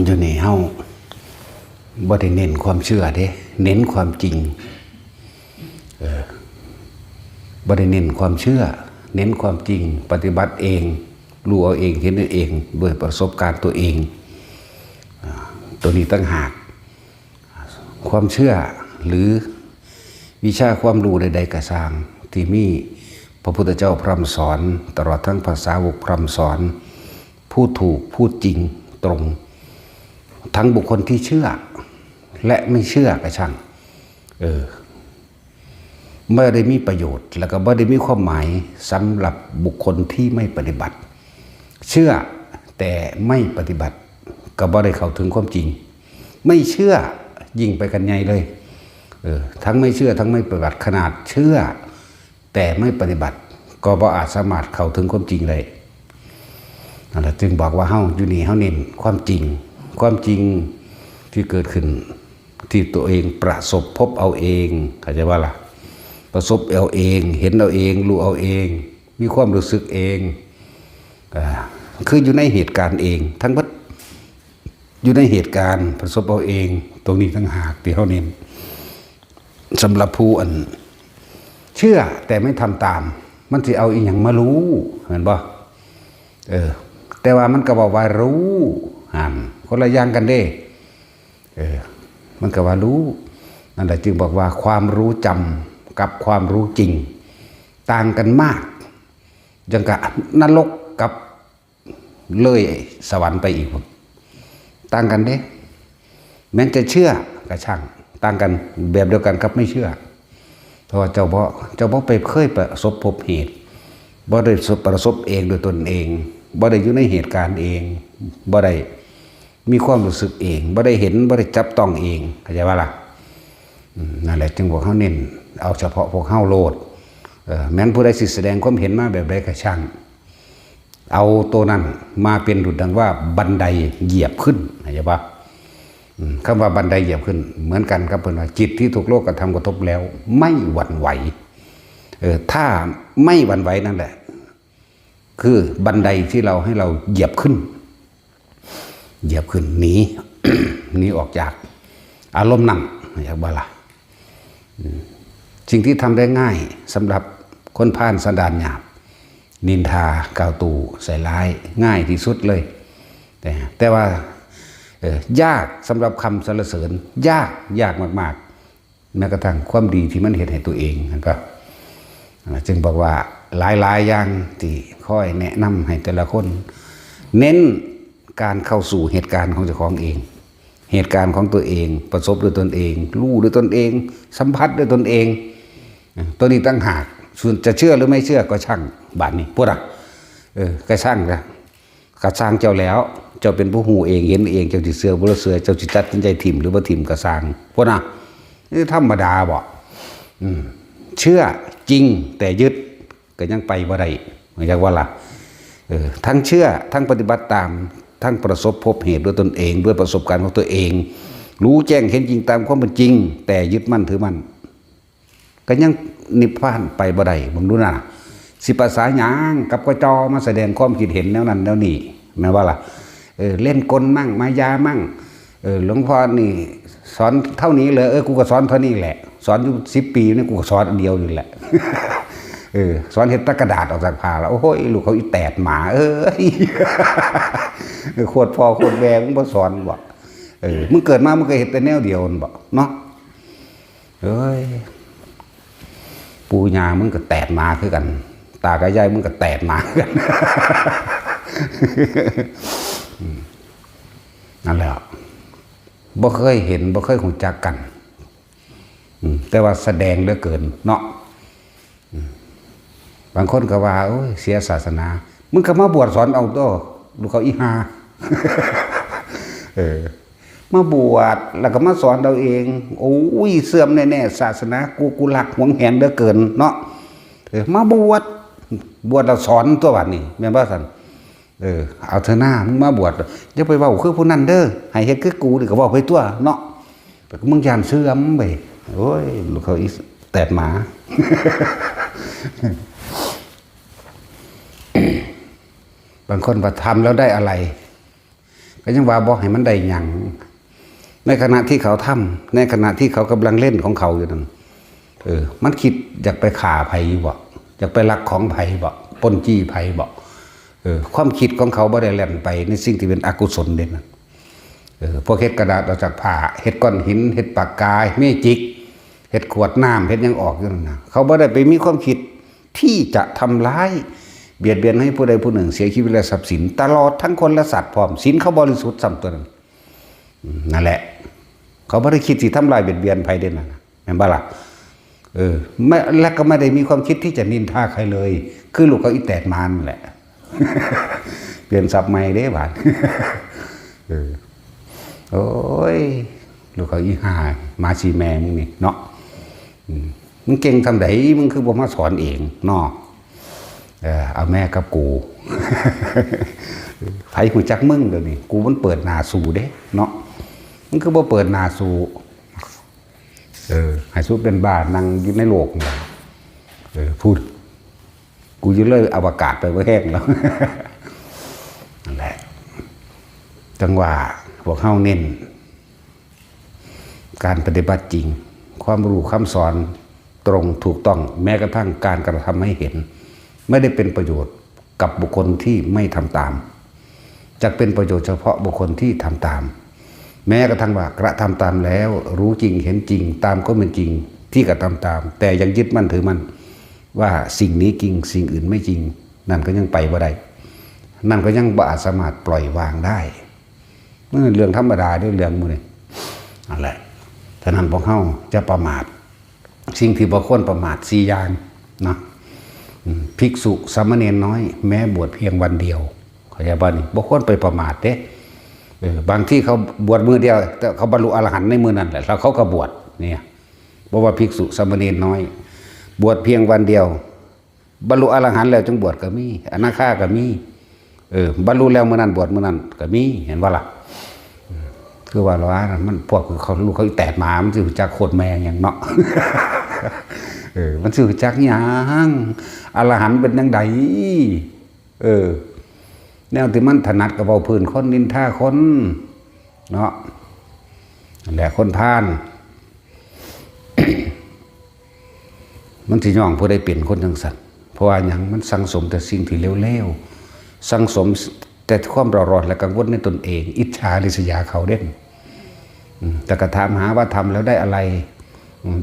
อยู่นี่เฮาบ่ได้เน้นความเชื่อเด้เน้นความจริงบ่ได้เน้นความเชื่อเน้นความจริงปฏิบัติเองรู้เอาเองเห็นเอาเองด้วยประสบการณ์ตัวเองตัวนี้ตั้งหากความเชื่อหรือวิชาความรู้ใดๆกระสร้างที่มีพระพุทธเจ้าพร่ำสอนตลอดทั้งภาษาวกพร่ำสอนพูดถูกพูดจริงตรงทั้งบุคคลที่เชื่อและไม่เชื่อกระช่างไม่ได้มีประโยชน์แล้วก็ไม่ได้มีความหมายสำหรับบุคคลที่ไม่ปฏิบัติเชื่อแต่ไม่ปฏิบัติก็บ่ได้เข้าถึงความจริงไม่เชื่อยิ่งไปกันใหญ่เลยทั้งไม่เชื่อทั้งไม่ปฏิบัติขนาดเชื่อแต่ไม่ปฏิบัติก็บ่อาจสามารถเข้าถึงความจริงเลยนั่นแหละจึงบอกว่าเฮาอยู่นี่เฮาเน้นความจริงความจริงที่เกิดขึ้นที่ตัวเองประสบพบเอาเองเข้าใจว่าล่ะประสบเอาเองเห็นเอาเองรู้เอาเองมีความรู้สึกเองคืออยู่ในเหตุการณ์เองทั้งหมดอยู่ในเหตุการณ์ประสบเอาเองตรงนี้ทั้งหากที่เฮาเน้นสำหรับผู้เชื่อแต่ไม่ทำตามมันสิเอาอีหยังมารู้เห็นบ่แต่ว่ามันก็บอกว่ารู้คนละอย่างกันเด้มันก็ว่ารู้นั่นแหละจึงบอกว่าความรู้จำกับความรู้จริงต่างกันมากจังกะนรกกับเลยสวรรค์ไปอีกต่างกันเด้แม้จะเชื่อก็ช่างต่างกันแบบเดียวกันกับไม่เชื่อเพราะว่าเจ้าบ่ไปเคยประสบพบเหตุบ่ได้ประสบเองโดยตนเองบ่ได้อยู่ในเหตุการณ์เองบ่ได้มีความรู้สึกเองบ่ได้เห็นบ่ได้จับต้องเองเข้าใจว่าล่ะนั่นแหละจึงบอกเฮาเน้นเอาเฉพาะพวกเฮาโลดแม้นผู้ใดสิแสดงความเห็นมาแบบใดก็ช่างเอาตัวนั้นมาเป็นดุจดังว่าบันไดเหยียบขึ้นเข้าใจป่ะคำว่าบันไดเหยียบขึ้นเหมือนกันครับเพิ่นว่าจิตที่ถูกโลกกระทำกระทบแล้วไม่หวั่นไหวถ้าไม่หวั่นไหวนั่นแหละคือบันไดที่เราให้เราเหยียบขึ้นหนี หนีออกจากอารมณ์นั่งอย่างบ้าละสิ่งที่ทำได้ง่ายสำหรับคนผ่านสันดานหยาบนินทากล่าวตู่ใส่ร้ายง่ายที่สุดเลยแต่ว่ายากสำหรับคำสรรเสริญยากมากๆแม้กระทั่งความดีที่มันเห็นให้ตัวเองนะครับจึงบอกว่าหลายอย่างที่ค่อยแนะนำให้แต่ละคนเน้นการเข้าสู่เหตุการณ์ของเจ้าของเองเหตุการณ์ของตัวเองประสบด้วยตนเองรู้ด้วยตนเองสัมผัสด้วยตนเองตัวนี้ตั้งหากส่วนจะเชื่อหรือไม่เชื่อก็ช่างบาดนี้พูดก็ช่างนะก็ช่างเจ้าแล้วเจ้าเป็นผู้หูเองเห็นเองเจ้าจิตเสือบุรุษเสือเจ้าจิตจัดสินใจถิ่มหรือว่าถิ่มก็ช่างพูดนะนี่ธรรมดาบ่เชื่อจริงแต่ยึดก็ยังไปบ่ได้เหมือนกับว่าล่ะทั้งเชื่อทั้งปฏิบัติตามทั้งประสบพบเหตุด้วยตนเองด้วยประสบการณ์ของตัวเองรู้แจ้งเห็นจริงตามความเป็นจริงแต่ยึดมั่นถือมั่นก็ยังนิพพานไปบ่ได้ผมรู้นะสิภาษาหยางกับกระจอมาแสดงความคิดเห็นแนวนั้นแนวนี้แม้ว่าล่ะเล่นกลมั่งมายามั่งหลวงพ่อนี่สอนเท่านี้เลยกูก็สอนเท่านี้แหละสอนอยู่10 ปีนี่กูก็สอนอันเดียวอยู่แหละสอนเห็ดตะกระดาษออกจากผ้าแล้วโอ้ยลูกเขาอีแตดหมาโคตรพ่อโคตรแม่มึงบ่สอนบ่มึงเกิดมามึงก็เห็ดแต่แนวเดียวบ่เนาะปู่ย่ามึงก็แตดหมาคือกันตากับยายมึงก็แตดหมาคือกันนั่นแหละบ่เคยเห็นบ่เคยรู้จักกันแต่ว่าแสดงเหลือเกินเนาะบางคนก็ว่าโอ้ยเสียศาสนามึงก็มาบวชสอนเอาตัวลูกเขาอีหามาบวชแล้วก็มาสอนเราเองโอ้ยเสื่อมแน่ๆศาสนากูหลักหวงแหนเหลือเกินเนาะมาบวชเราสอนตัววันนี้แม่นบ่ซั่นเอาเถอะหน้ามึงมาบวชอย่าไปเว้าคือผู้นั้นเด้อให้เฮ็ดคือกูนี่ก็เว้าไปตัวเนาะแต่มึงย่านเสื่อมไปโอ้ยลูกเขาอีแตดหมา บางคนว่าทำแล้วได้อะไร ก็ยังว่าบอกให้มันได้หยังในขณะที่เขาทำในขณะที่เขากำลังเล่นของเขาอยู่นั่นมันคิดอยากไปฆ่าไผบ่อยากไปลักของไผบ่ปล้นจี้ไผบ่ความคิดของเขาบ่ได้แล่นไปในสิ่งที่เป็นอกุศลเด่นนั่นพวกเฮ็ดกระดาษออกจากผ้าเฮ็ดก้อนหินเฮ็ดปากกาเมจิกเฮ็ดขวดน้ำเฮ็ดยังออกอยู่นั่นนะเขาบ่ได้ไปมีความคิดที่จะทำร้ายเบียดเบียนให้ผู้ใดผู้หนึ่งเสียชีวิตและทรัพย์สินตลอดทั้งคนและสัตว์พร้อมศีลเขาบริสุทธิ์ซ้ำตัวนั้นนั่นแหละเขาไม่ได้คิดสิทำลายเบียดเบียนภัยเด่นนะเห็นบ่ล่ะไม่และก็ไม่ได้มีความคิดที่จะนินทาใครเลยคือลูกเขาอีแตกมานแหละเปลี่ยนศัพท์ใหม่เด้บาดโอ้ยลูกเขาอีห่ามาชีแมมึงนี่เนาะมึงเก่งทำไดมึงคือบ่มาสอนเองเนาะเอาแม่กับกูไผหูจักมึงเดี๋ยวนี้กูมันเปิดหน้าสู่เด้เนาะมันคือบ่เปิดหน้าสู่ให้สู้เป็นบ้านั่งอยู่ในโลกนี่พูดกูจะเลยอวกาศไปว่าแห้งแล้วนั่นแหละจังหวะพวกเฮาเน้นการปฏิบัติจริงความรู้คำสอนตรงถูกต้องแม้กระทั่งการกระทำให้เห็นไม่ได้เป็นประโยชน์กับบุคคลที่ไม่ทำตามจะเป็นประโยชน์เฉพาะบุคคลที่ทำตามแม้กระทั่งว่ากระทำตามแล้วรู้จริงเห็นจริงตามก็เป็นจริงที่กระทำตามแต่ยังยึดมั่นถือมั่นว่าสิ่งนี้จริงสิ่งอื่นไม่จริงนั่นก็ยังไปบ่ได้นั่นก็ยังบ่อาจสามารถปล่อยวางได้เมื่อเรื่องธรรมดาด้วยเรื่องมื้อนี้นั่นแหละฉะนั้นพวกเฮาจะประมาทสิ่งที่บ่ควรประมาท4อย่างเนาะภิกษุสามเณรน้อยแม้บวชเพียงวันเดียวเข้าใจบ่นี่บ่ควรไปประมาทเด้บางที่เขาบวชมือเดียวแต่เขาบรรลุอรหันต์ในมือนั้นแหละแล้วเขาก็บวชเนี่ยบอกว่าภิกษุสามเณรน้อยบวชเพียงวันเดียวบรรลุอรหันต์แล้วจึงบวชก็มีอนาคาก็มีบรรลุแล้วเมื่อนั้นบวชเมื่อนั้นก็มีเห็นว่าล่ะคือว่าร้านมันพวกเขาลูกเขาแตกมามันสิจักโคตรแมงอย่างเนาะมันสิจักหยังอรหันต์เป็นจังไดแนวที่มันถนัดกับเบาพื้นคนนินท่าคนเนาะแหละคนพาน มันสิย่องผู้ใดเปลี่ยนคนจังสัตว์เพราะว่าอย่างมันสังสมแต่สิ่งที่เลวๆสังสมแต่ความร้อนและกังวลในตนเองอิจฉาริษยาเขาเด่นแต่กระถามหาว่าทำแล้วได้อะไร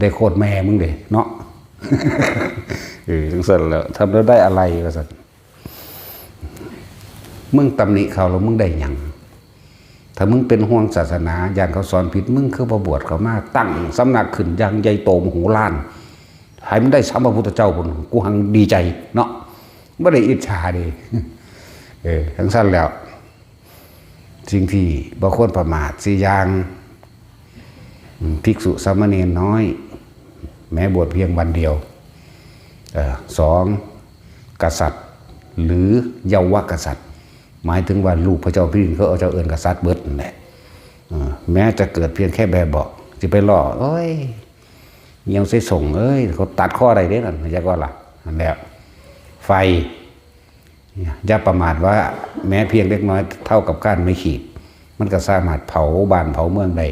ได้โคตรแม่มึงเด้เนาะจังสัตว์แล้วทำแล้วได้อะไรวะสัตว์มึงตำหนิเขาแล้วมึงได้หยังถ้ามึงเป็นห่วงศาสนาญาณเขาสอนผิดมึงคือพอบวชเขามาตั้งสำนักขึ้นอย่างใหญ่โตมโหฬารให้มันได้สัมมาพุทธเจ้าพุ่นกูหังดีใจเนาะไม่ได้อิจฉาดิทั้งสั้นแล้วสิ่งที่บ่ควรประมาท4อย่างภิกษุสามเณรน้อยแม้บวชเพียงวันเดียว2กษัตริย์หรือเยาวกษัตริย์หมายถึงว่าลูกพระเจ้าพิรินเขาเอาเจ้าเอิญกษัตริย์เบิดนั่นแหละแม้จะเกิดเพียงแค่แบบบอกจะไปล่อเอ้ยเงี้ยวใส่ส่งเขาตัดข้ออะไรได้นั่นจะก็ล่ะนั่นแหละไฟอย่าประมาทว่าแม้เพียงเล็กน้อยเท่ากับก้านไม้ขีดมันก็สามารถเผาบ้านเผาเมืองได้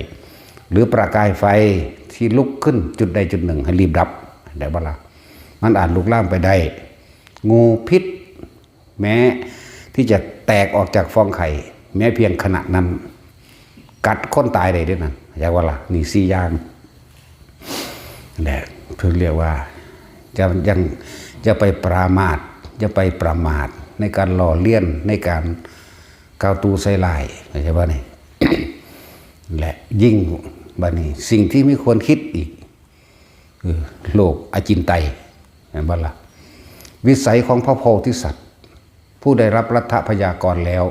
หรือประกายไฟที่ลุกขึ้นจุดใดจุดหนึ่งให้รีบดับได้บ้าล่ะมันอาจลุกลามไปได้งูพิษแม้ที่จะแตกออกจากฟองไข่แม้เพียงขณะนั้นกัดคนตายได้ด้วยนั่นอยากว่าล่ะนี่4อย่างแหละเพิ่งเรียกว่าจะไปปรามาทจะไปประมาทในการหล่อเลี้ยนในการกาวตูใส่ลายใช่ป่ะนี่ และยิ่งบัดนี้สิ่งที่ไม่ควรคิดอีกคือโลกอจินไตยเห็นป่ะล่ะวิสัยของพระโพธิสัตว์ผู้ได้รับรัฐพยากรแล้ว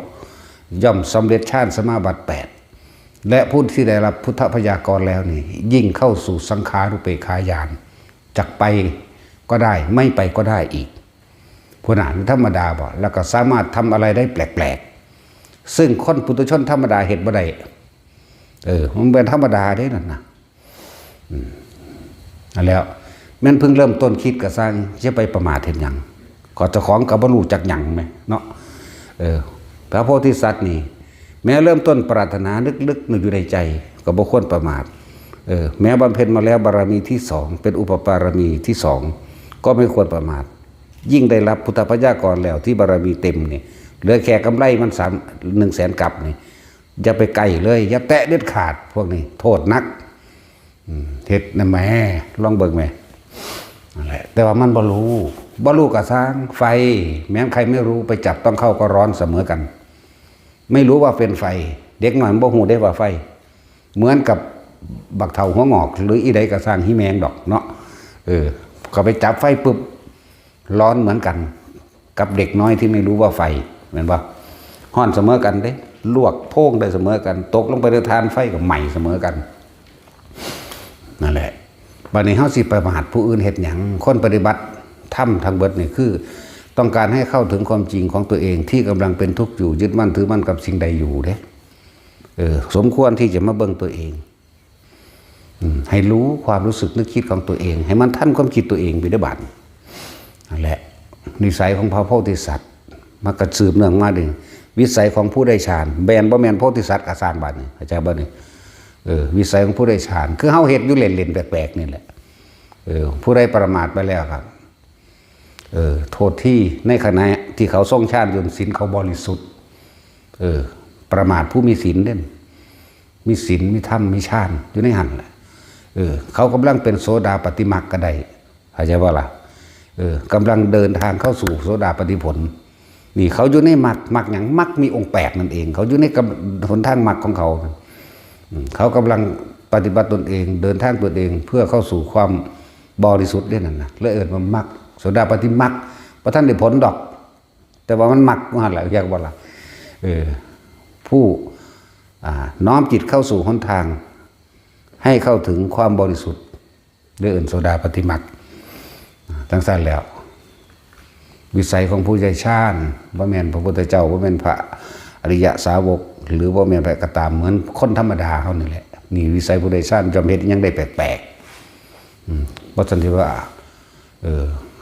ย่อมสำเร็จฌานสมาบัติ8และผู้ที่ได้รับพุทธพยากรแล้วนี่ยิ่งเข้าสู่สังขารุเปกขายานจักไปก็ได้ไม่ไปก็ได้อีกผู้นั้นธรรมดาบ่แล้วก็สามารถทำอะไรได้แปลกๆซึ่งคนปุถุชนธรรมดาเห็นบ่ได้มันเป็นธรรมดาได้นั่นนะแล้วแม่นเพิ่งเริ่มต้นคิดกับสร้างจะไปประมาทเห็นหยังขอเจ้าของกับบรรลุจักหยังไหมเนาะพระโพธิสัตว์นี่ แม้เริ่มต้นปรารถนาลึกๆนึกอยู่ในใจก็บ่ควรประมาทแม้บำเพ็ญมาแล้วบารมีที่สองเป็นอุปปารมีที่สองก็ไม่ควรประมาทยิ่งได้รับพุทธพยากรแล้วที่บารมีเต็มเนี่ยเหลือแค่กำไรมัน100,000 กับนี่อย่าไปไกลเลยอย่าแตะเด็ดขาดพวกนี้โทษนักเฮ็ดนะแม่ลองเบิ่งแม่นั่นแหละแต่ว่ามันบ่รู้ก็สร้างไฟแม้ใครไม่รู้ไปจับต้องเข้าก็ร้อนเสมอกันไม่รู้ว่าเป็นไฟเด็กหน่อยบ่ฮู้ได้ว่าไฟเหมือนกับบักเฒ่าหัวงอกหรืออีใดก็สร้างหิแมงดอกเนาะก็ไปจับไฟปุ๊บร้อนเหมือนกันกับเด็กน้อยที่ไม่รู้ว่าไฟเหมือนว่าฮ้อนเสมอกันเด้ลวกโพ่งได้เสมอกันตกลงไปในทานไฟก็ไหม้เสมอกันนั่นแหละบัดนี้เฮาสิประมาทผู้อื่นเฮ็ดหยังคนปฏิบัติธรรมทั้งเบิดนี่คือต้องการให้เข้าถึงความจริงของตัวเองที่กำลังเป็นทุกข์อยู่ยึดมั่นถือมั่นกับสิ่งใดอยู่เด้สมควรที่จะมาเบิ่งตัวเองให้รู้ความรู้สึกนึกคิดของตัวเองให้มันทันความคิดตัวเองไปด้วยบัดนั่นแหละนิสัยของพระโพธิสัตว์มันก็สืบเนื่องมาดึงวิสัยของผู้ได้ฌานแบนบ่แม่นโพธิสัตว์ก็สร้างบัดนี่เข้าใจบ่นี่วิสัยของผู้ได้ฌานคือเฮาเฮ็ดอยู่เล่นๆแปลกๆนี่แหละผู้ใดประมาทไปแล้วครับโทษที่ในขณะที่เขาทรงฌานจนศีลเขาบริสุทธิ์ประมาทผู้มีศีลเด่นมีศีลมีธรรมมีฌานอยู่ในหันแหละเขากำลังเป็นโสดาปฏิมรรคก็ได้เข้าใจว่าล่ะกำลังเดินทางเข้าสู่โสดาปฏิผลนี่เขาอยู่ในมรรคอย่างมรรคมีองค์8นั่นเองเขาอยู่ในหนทางมรรคของเขาเขากำลังปฏิบัติตนเองเดินทางตนเองเพื่อเข้าสู่ความบริสุทธิ์ด้วยนั่นนะเลยว่ามรรคโสดาปฏิมรรคพระท่านได้ผลดอกแต่ว่ามันมรรคว่าอะไรเรียกว่าอะไรผู้น้อมจิตเข้าสู่หนทางให้เข้าถึงความบริสุทธิ์ด้วยโสดาปฏิมรรคทั้งสั้นแล้ววิสัยของผู้ใจชาญว่าแม่นพระพุทธเจ้าว่าแม่นพระอริยสาวกหรือว่าแม่นพระกตามเหมือนคนธรรมดาเขานี่แหละนี่วิสัยผู้ใจชาญจำเป็นยังได้แปลกๆเพราะฉะนั้นว่า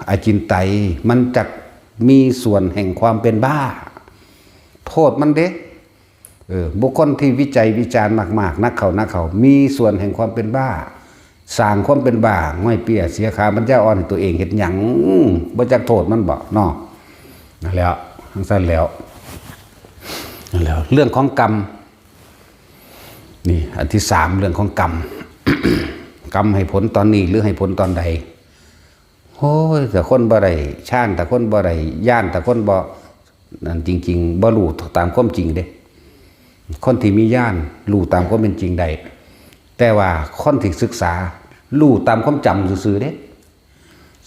อาจินไตยมันจักมีส่วนแห่งความเป็นบ้าโทษมันเด้บุคคลที่วิจัยวิจารณ์มากๆนักเขามีส่วนแห่งความเป็นบ้าสร้างความเป็นบ้าง่อยเปียเสียขามันจะอ่อนตัวเองเห็นหยังบ่จักโทษมันบ่เนาะนั่นแล้วทั้งสั้นแล้วเรื่องของกรรมนี่อันที่3เรื่องของกรรม กรรมให้ผลตอนนี้หรือให้ผลตอนใดโอ้ยแต่คนบ่ได้ชาญแต่คนบ่ได้ย่านแต่คนบ่นั่นจริงๆบ่รู้ตามความจริงเด้คนที่มีญาณรู้ตามความเป็นจริงได้แต่ว่าคนที่ศึกษารู้ตามความจำซื่อๆเด้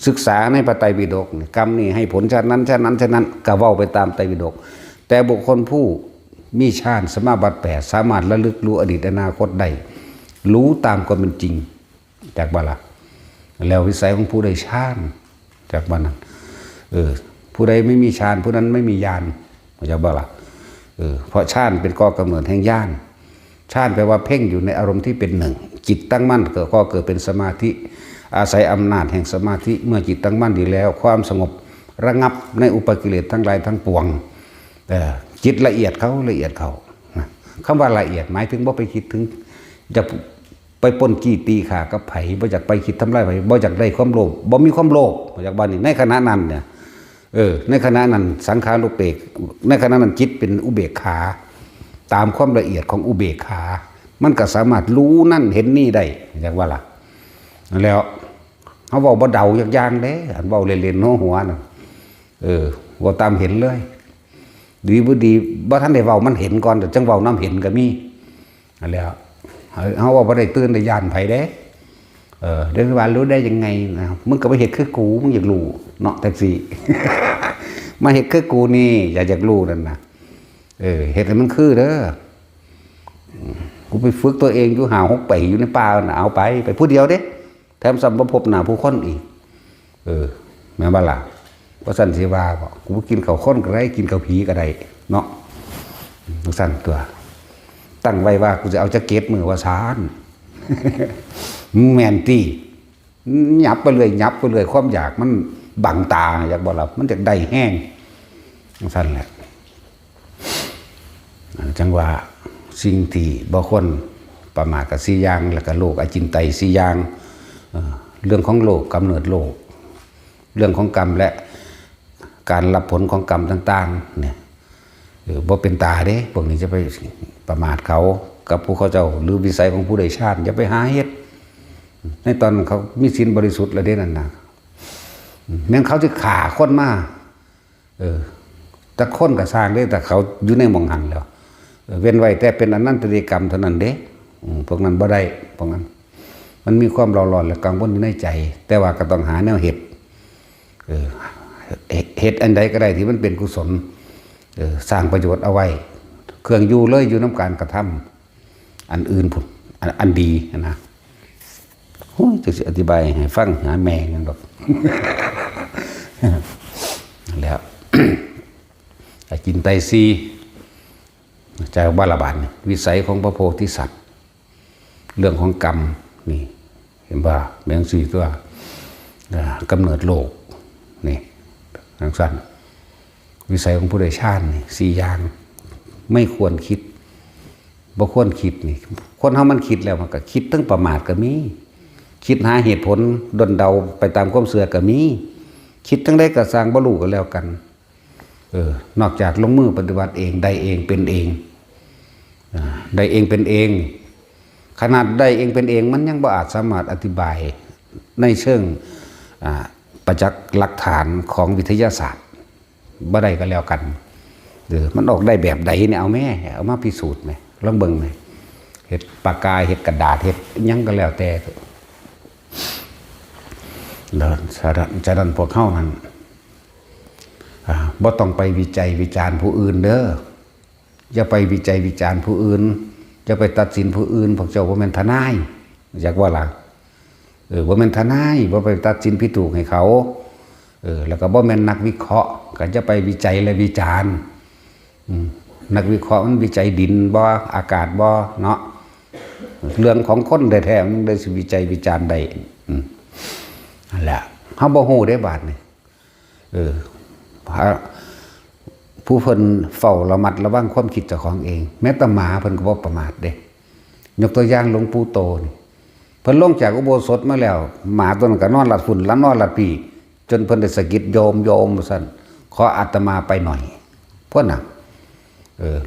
ศึกษาในพระไตรปิฎกกรรมนี่ให้ผลชาตินั้นก็เว้าไปตามไตรปิฎกแต่บุคคลผู้มีฌานสมาบัติ8สามารถระลึกรู้อดีตอนาคตได้รู้ตามความเป็นจริงจากบ่ล่ะแล้ววิสัยของผู้ใดฌานจากบ่นั้นผู้ใดไม่มีฌานผู้นั้นไม่มีญาณจากบ่ล่ะเพราะฌานเป็นก่อกำเนิดแห่งญาณฌานแปลว่าเพ่งอยู่ในอารมณ์ที่เป็นหนึ่งจิตตั้งมั่นก็เกิดเป็นสมาธิอาศัยอำนาจแห่งสมาธิเมื่อจิตตั้งมั่นดีแล้วความสงบระงับในอุปกิเลสทั้งหลายทั้งปวงจิตละเอียดเขาคำว่าละเอียดหมายถึงบ่ไปคิดถึงจะไปปนกี้ตีขากับไผบ่อยากไปคิดทำลายไผบ่อยากได้ความโลภบ่มีความโลภจากบ้านนี้ในขณะนั้นเนี่ยในขณะนั้นสังขารุปเปกในขณะนั้นจิตเป็นอุเบกขาตามความละเอียดของอุเบกขามันก็สามารถรู้นั่นเห็นนี่ได้อย่างว่าล่ะแล้วเขาบอกบ่เดาอย่างเด้อันเว้าเล่นๆหัวน่ะเว้าตามเห็นเลยดีบ่ดีบ่ทันได้เว้ามันเห็นก่อนแต่จังเว้าน้ำเห็นก็มีแล้วเขาว่าบ่ได้ตื่นได้ย่านไผเด้เรื่องว่ารู้ได้ยังไงนะมึงก็ไปเฮ็ดคือกูมึงอยากรู้เนาะแท็กซี่ มาเฮ็ดคือกูนี่อยากรู้นั่นนะเฮ็ดให้มันคือเด้อกูไปฝึกตัวเองอยู่5-6 ปีอยู่ในป่าน่ะเอาไปผู้เดียวเด้แถมซ้ำบ่พบหน้าผู้คนอีกแม่นบ่ล่ะบ่ซั่นสิว่าบ่กูบ่กินข้าวคนก็ได้กินข้าวผีก็ได้เนาะบ่ซั่นตัวตั้งไว้ว่ากูจะเอาแจ็คเก็ตมือว่าซานแม่นติหยับไปเลยความอยากมันบังตาอยากบ่ล่ะมันจะได้แห้งซั่นแหละ จังว่าสิ่งที่บ่คนประมาทกับ4อย่างแล้วก็โลกอจินไตย4อย่างเรื่องของโลกกำเนิดโลกเรื่องของกรรมและการรับผลของกรรมต่างๆเนี่ยบ่เป็นตาเด้พวกนี้จะไปประมาทเขากับผู้เขาเจ้าหรือวิสัยของผู้ใดชาติอย่าไปหาเฮ็ดในตอนเขามีศีลบริสุทธิ์แล้วเด้นั่นน่ะแม้นเขาจะฆ่าคนมาแต่คนก็สร้างได้แต่เขาอยู่ในหม่องหันแล้วเว้นไว้แต่เป็นอนันตริกรรมเท่านั้นเด้พวกนั้นบ่ได้พวกนั้นมันมีความร้อนและกังวลอยู่ในใจแต่ว่าก็ต้องหาแนวเฮ็ดเฮ็ดอันใดก็ได้ที่มันเป็นกุศลสร้างประโยชน์เอาไว้เครื่องอยู่เลยอยู่น้ำการกระทำอันอื่นพุ่นอันดีนะโอ้ยจะอธิบายให้ฟังหาแมงกันดอก แล้ว จินไตซีจากบาลบานวิสัยของพระโพธิสัตว์เรื่องของกรรมนี่เห็นป่ะแมงสี่ตัวกำเนิดโลกนี่ทั้งสั้นวิสัยของผู้ใดชาตินี่4อย่างไม่ควรคิดบ่ควรคิดนี่คนเฮามันคิดแล้วมันก็คิดตั้งประมาทก็มีคิดหาเหตุผลดนเดาไปตามความเสื่อก็มีคิดทั้งได้ก็สร้างบ่รู้กันแล้วกันนอกจากลงมือปฏิบัติเองได้เองเป็นเองได้เองเป็นเองขนาดได้เองเป็นเองมันยังบ่อาจสามารถอธิบายในเชิงประจักษ์หลักฐานของวิทยาศาสตร์บ่ได้ก็แล้วกันมันออกได้แบบใดเนี่ยเอาแม่เอามาพิสูจน์ไหมลองเบิ่งไหมเฮ็ดปากกาเฮ็ดกระดาษเฮ็ดยังก็แล้วแต่แล้วจะดันพวกเข้านั้นบ่ต้องไปวิจัยวิจารณ์ผู้อื่นเด้ออย่าไปวิจัยวิจารณ์ผู้อื่นจะไปตัดสินผู้อื่นพวกเจ้าบ่แม่นทนายอยากว่าล่ะบ่แม่นทนายบ่ไปตัดสินผิดถูกให้เขาแล้วก็บ่แม่นนักวิเคราะห์ก็จะไปวิจัยและวิจารณ์นักวิเคราะห์มันวิจัยดินบ่อากาศบ่เนาะเรื่องของคนแท้ๆมันได้สิวิจัยวิจารณ์ได้นั่นแหละเฮาบ่ฮู้ได้บาดนี่ผู้เพิ่นเฝ้าระมัดระวังความคิดเจ้าของเองแม้แต่หมาเพิ่นก็บ่ประมาทเด้ยกตัวอย่างหลวงปู่โตนี่เพิ่นลงจากอุโบสถมาแล้วหมาตัวนั้นก็นอนหลับฝุ่นแล้วนอนหลับปีจนเพิ่นได้สะกิดโยมซั่นขออาตมาไปหน่อยพวกน่ะ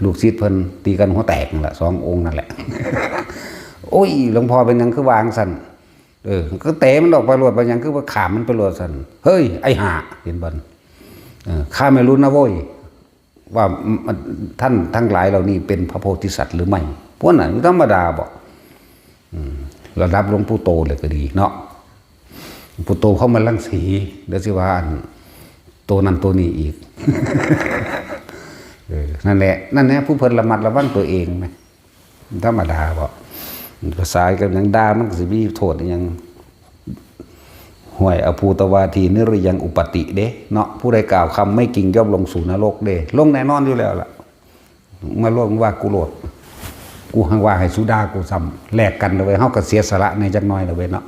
ลูกศิษย์เพิ่นตีกันหัวแตกนั่นแหละ2องค์นั่นแหละ โอ้ยหลวงพ่อเป็นหยังคือวางซั่นก็เตะมันออกไปโลดไปหยังคือว่าขามมันไปโลดซั่นเฮ้ยไอ้ห่าเห็นบ่ข้าไม่รู้นะโว้ยว่าท่านทั้งหลายเหล่านี้เป็นพระโพธิสัตว์หรือไม่พวกนั้นธรรมดาบอกระดับหลวงปู่โตเลยก็ดีเนาะปู่โตเข้ามาลังสีเดี๋ยวสิว่าโตนั้นตัวนี้อีก นั่นแหละผู้เพิ่นระมัดระวังตัวเองไหมธรรมดาบอกภาษากันยังด่ามันสิมีโทษยังห่วยอภูตวาทีนิริยังอุปติเด้เนาะผู้ใดกล่าวคำไม่จริงย่อมลงสู่นรกเด้ลงแน่นอนอยู่แล้วล่ะมาล่วงว่ากูโลดกูหังว่าให้สุดากูซ้ำแลกกันเลยเฮาก็เสียสละในจักหน่อยเลยเนาะ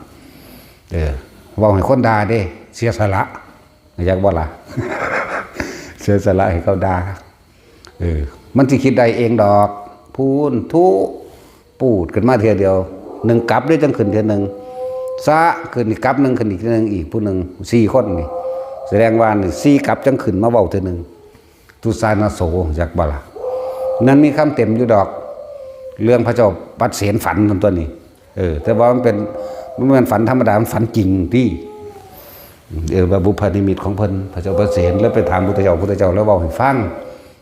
เว้าให้คนด่าเด้เสียสละอยากบ่ล่ะ เสียสละให้เขาด่ามันสิคิดได้เองดอกพูนทุปูดขึ้นมาเทียเดียว1กับด้วยจังขึ้นเทียนึงซะขึ้นอีกกับนึงขึ้นอีกนึงอีกผู้นึง4คนนี่แสดงว่านี่4กับจังขึ้นมาเว้าเทียนึงตุสานาโสอยากบ่ล่ะนั้นมีคำเต็มอยู่ดอกเรื่องพระเจ้าปัดเสนฝันตัวนี้แต่ว่ามันเป็นฝันธรรมดามันฝันจริงที่ว่าบุพนิมิตของเพิ่นพระเจ้าปัดเสนแล้วไปถามพุทธเจ้าแล้วเว้าให้ฟัง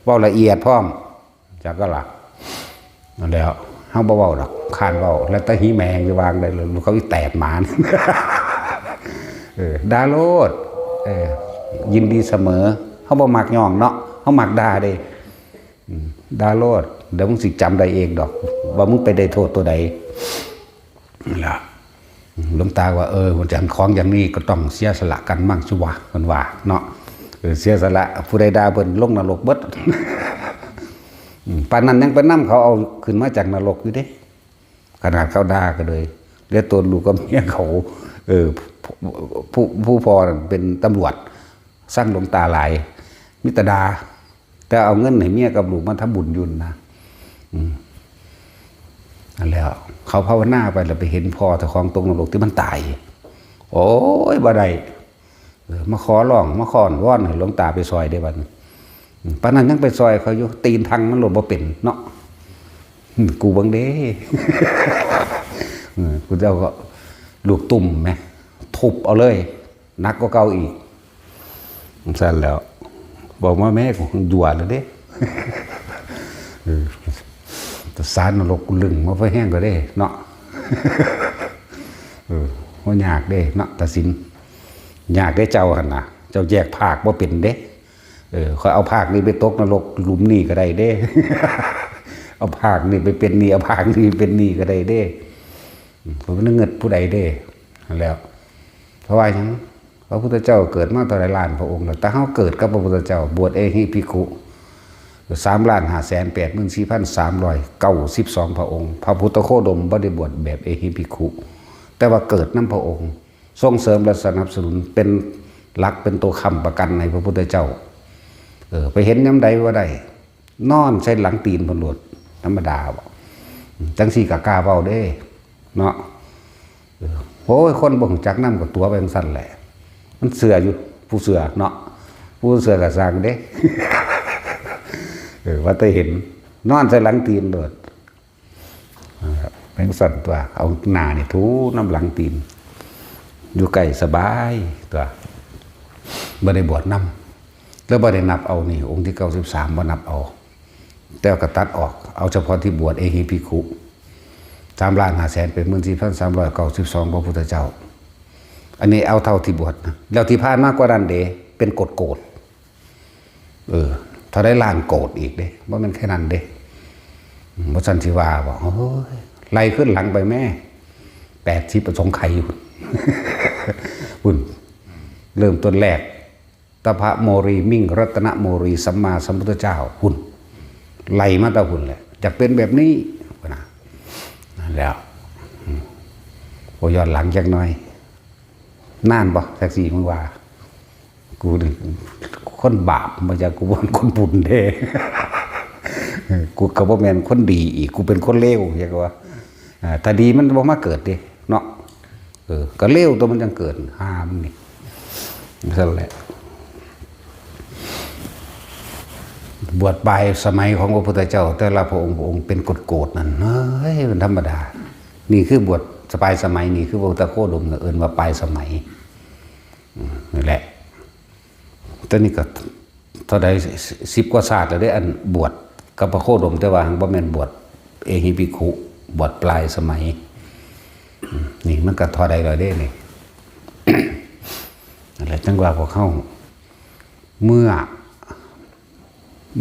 เว้าละเอียดพร้อมจักก็ล่ะนั่นแล้วเฮาบ่เว้าดอกคานเว้าแล้วตะหีแมงจะวางได้เลยเขาอีแตกหมาดาโลดยินดีเสมอเฮาบ่มักย่องเนาะเฮามักด่าเด้ดาโลดเดี๋ยวมึงสิจำได้เองดอกว่ามึงไปได้โทษตัวใดล่ะหลวงตาว่ามันจะของอย่างนี้ก็ต้องเสียสละกันมั่งสิวะเพิ่นว่าเนาะเสียสละผู้ใดด่าเพิ่นลงนรกเบิดปานนั้นยังไปนำเขาเอาขึ้นมาจากนรกอยู่เด้ขนาดเขาด่าก็เลยแล้วตัวลูกก็เมียเขาผู้พอเป็นตำรวจสร้างหลวงตาหลายมิตรดาแต่เอาเงินให้เมียกับลูกมาทำบุญยุ่นนะ นั่นแล้วเขาภาวนาไปแล้วไปเห็นพ่อเจ้าของตกนรกที่มันตายโอ้ยบ่ได้มาขอร้องมาขอนวอนให้หลวงตาไปซอยได้บัดปานนั้นยังไปซอยเขาอยู่ตีนทางมันหลบบ่เป็นเนาะกูเบิ่งเด้ กูเจ้าก็ลูกตุ่มไหมทุบเอาเลยนักก็เก่าอีกสั่นแล้วบอกว่าแม่กูยั่วเลยเด้ แต่สารนรกกูลึงมาไฟแห้งก็ได้เนาะ ว่ายากเด้เนาะตัดสินยากได้เจ้าหันนะเจ้าแยกภาคว่าเป็นเด้เขาเอาภาคนี้ไปตกนรกหลุมนี่ก็ได้เด้ เอาภาคนี่ไปเป็นนี่เอาภาคนี่เป็นนี่ก็ได้เด้ผมนึกเงินผู้ใดเด้แล้วเพราะว่าอย่างพระพุทธเจ้าเกิดมาต่อหลายล้านพระองค์แล้วแต่เขาเกิดกับพระพุทธเจ้าบวชเอหิภิกขุ3,584,392 พระองค์พระพุทธโคดมบ่ได้บวชแบบเอหิภิกขุแต่ว่าเกิดน้ำพระองค์ส่งเสริมและสนับสนุนเป็นหลักเป็นตัวค้ำประกันในพระพุทธเจ้าไปเห็นย้ำใดว่าได้นอนใช้หลังตีนพลวดธรรมดาบอกจังสี่กะกาเบาเด้เนาะโอ้ยคนบ่งจักน้ำกับตัวไปสั่นแหละมันเสืออยู่ผู้เสือเนาะผู้เสือกับสร้างเด้ ว่าแต่เห็นนอนใส่หลังตีนโดดเป็นสั่นตัวเอาหน้านี่ทูน้ำหลังตีนอยู่ไก่สบายตัวบ่ได้บวชน้ำแล้วบ่ได้นับเอานี่องค์ที่93บ่นับเอาแต่ก็ตัดออกเอาเฉพาะที่บวชเอหิภิกขุ3,500,000เป็น14,392พระพุทธเจ้าอันนี้เอาเท่าที่บวชนะแล้วที่ผ่านมากกว่านั้นเด้เป็นโกรธถ้าได้ล้านโกรธอีกเด้ว่ามันแค่นั้นเด้พระสันติวาบอกโอ้ยไล่ขึ้นหลังไปแม่80ประสงค์ไข่อยู่ บุญเริ่มต้นแรกตพะโมรีมิ่งรัตนโมรีสัมมาสัมพุทธเจ้าหุ่นไล่มาตะหุ่นแหละจะเป็นแบบนี้นะแล้วพอย้อนหลังจากน้อยน่านบ่แท็กซี่มึงว่ากูนี่คนบาปมาจากกูเป็นคนบุญเด้ กูก็บ่แม่นคนดีอีกกูเป็นคนเลวอย่างว่าถ้าดีมันบ่มาเกิดดิเนาะก็เลวตัวมันจังเกิดห้ามนี่นั่นแหละบวชไปสมัยของพระพุทธเจ้าแต่ละพระองค์เป็นโกรธนั่นเฮ้ยมันธรรมดานี่คือบวชปลายสมัยนี่คือพระพุทธโคดมเอิ้นว่าปลายสมัยนี่แหละตอนนี้ก็เท่าใด10 กว่าศาสตร์แล้วได้อันบวชกับพระโคดมแต่ว่าบ่แม่นบวชเอหิภิกขุบวชปลายสมัยนี่มันก็เท่าใดแล้วได้นี่ อะไรจังว่าพวกเขาเมื่อ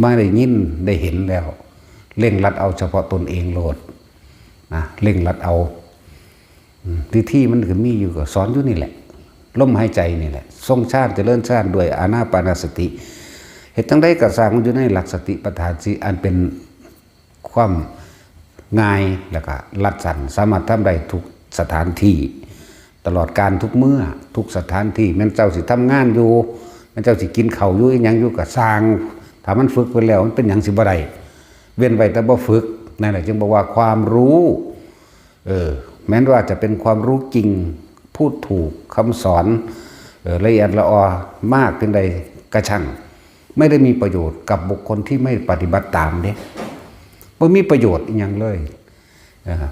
ไม่ได้ยินได้เห็นแล้วเร่งรัดเอาเฉพาะตนเองโลดนะเร่งรัดเอาที่มันคือมีอยู่ก็สอนอยู่นี่แหละลมหายใจนี่แหละทรงชาติเจริญชาติด้วยอานาปานสติเหตุทั้งใดก็สร้างอยู่ในหลักสติปัฏฐานสี่อันเป็นความง่ายแล้วก็รัดสั่นสามารถทำได้ทุกสถานที่ตลอดการทุกเมื่อทุกสถานที่แม้เจ้าสิทำงานอยู่แม้เจ้าสิกินข้าวอยู่อีหยังอยู่ก็สร้างถ้ามันฝึกไปแล้วมันเป็นหยังสิบ่ได้เว้นไว้แต่บ่ฝึกนั่นแหละจึงบอกว่าความรู้แม้ว่าจะเป็นความรู้จริงพูดถูกคำสอนละเอียดละออมากเพียงใดกระชั่งไม่ได้มีประโยชน์กับบุคคลที่ไม่ปฏิบัติตามเด้ไม่มีประโยชน์อย่างเลย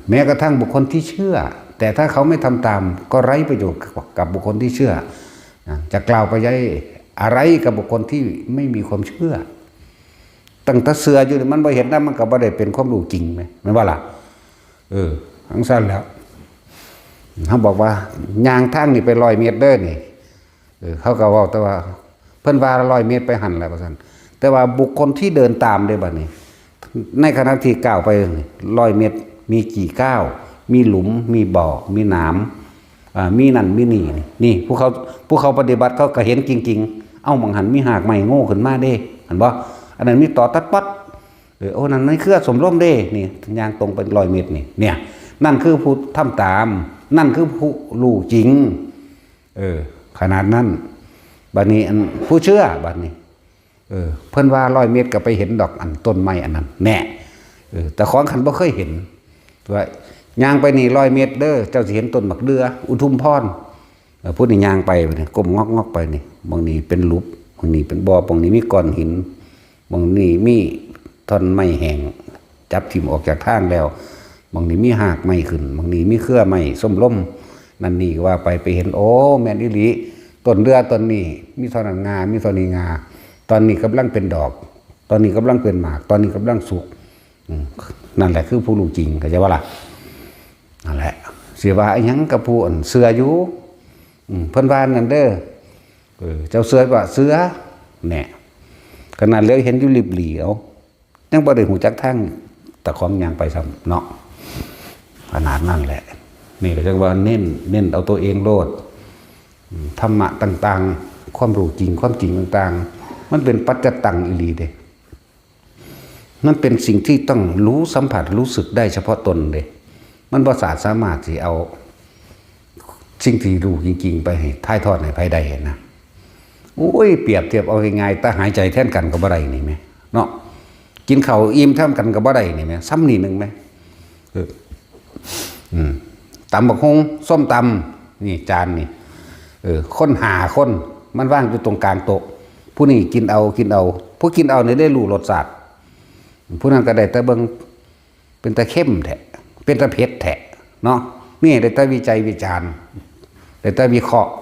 แม้กระทั่งบุคคลที่เชื่อแต่ถ้าเขาไม่ทำตามก็ไร้ประโยชน์กับบุคคลที่เชื่อจะกล่าวไปยัยอะไรกับบุคคลที่ไม่มีความเชื่อตั้งแต่เสืออยู่มันบ่เห็นนะมันก็บ่ได้เป็นความรู้จริงไหมไม่ว่าล่ะทั้งสั้นแล้วเขาบอกว่ายางทางนี่ไป100 เมตรเด้อนี่เขาก็ว่าแต่ว่าเพิ่นว่า100 เมตรไปหันแล้วว่าซั่นแต่ว่าบุคคลที่เดินตามได้บัดนี้ในขณะที่ก้าวไป100 เมตรมีกี่ก้าวมีหลุมมีบ่อมีหนามมีนั่นมีนี่ผู้เขาปฏิบัติเขาก็เห็นจริงๆเอ้าบางหันมีหากใหม่โง่ขึ้นมาเด้เห็นบ่อันนั้นมีต่อตัดปัดโอ้นั่นเครือสมร่มเด้นี่ยางตรงไป100 เมตรนี่เนี่ยนั่นคือผู้ทำตามนั่นคือผู้รู้จริงขนาดนั้นบัดนี้อันผู้เชื่อบัดนี้เพิ่นว่า100 เมตรก็ไปเห็นดอกอันต้นไม้อันนั้นแน่แต่ของขันบ่เคยเห็น ตัวย่างไปนี่100 เมตรเด้อเจ้าสิเห็นต้นบักเดืออุทุมพรพูดนี่ย่างไปนี่ก้มงอกไปนี่บางนี้เป็นหลุมบางนี้เป็นบ่อบางนี้มีก้อนหินบางนี้มีท่อนไม้แห้งจับทิ่มออกจากทางแล้วบางนี้มีหากไม้ขึ้นบางนี้มีเครือไม้ส้มล้มนั่นนี่ว่าไปเห็นโอ้แม่นอีหลีต้นเรือต้นนี้มีเท่านั้นงามีเท่านี้งาตอนนี้กำลังเป็นดอกตอนนี้กำลังเป็นหมากตอนนี้กำลังสุกนั่นแหละคือผู้รู้จริงเข้าใจว่าล่ะนั่นแหละเสียว่าหยังกับผู้เสืออยู่เพิ่นว่านั่นเด้อเจ้าเสือว่าเสือเนี่ยขนาดเลี้ยวเห็นอยู่ริบหลีเอายังบ่ได้หูจักทางตะของยางไปซ้ำเนาะขนาดนั่นแหละนี่ก็จังว่าเน้นเอาตัวเองโลดธรรมะต่างๆความรู้จริงความจริงต่างๆมันเป็นปัจจตังอีหลีเด้นั่นเป็นสิ่งที่ต้องรู้สัมผัสรู้สึกได้เฉพาะตนเลยมันบ่สามารถสิเอาสิ่งที่รู้จริงๆไปให้ถ่ายทอดให้ไผได้เห็นนะโอ้ยเปรียบเทียบเอาง่ายๆตาหายใจแทนกันก็บ่ได้นี่แม่เนาะกินข้าวอิ่มแทนกันก็บ่ได้นี่แม่ซ้ำนี่นึงแม่ตำบักฮงส้มตำนี่จานนี่คนหาคนมันว่างอยู่ตรงกลางโต๊ะผู้นี้กินเอาผู้กินเอาเนี่ยได้รู้รสชาติผู้นั้นก็ได้แต่เบิ่งเป็นตะเข้มแท้เป็นตะเผ็ดแท้เนาะนี่ได้แต่วิจัยวิจารณ์ได้แต่วิเคราะห์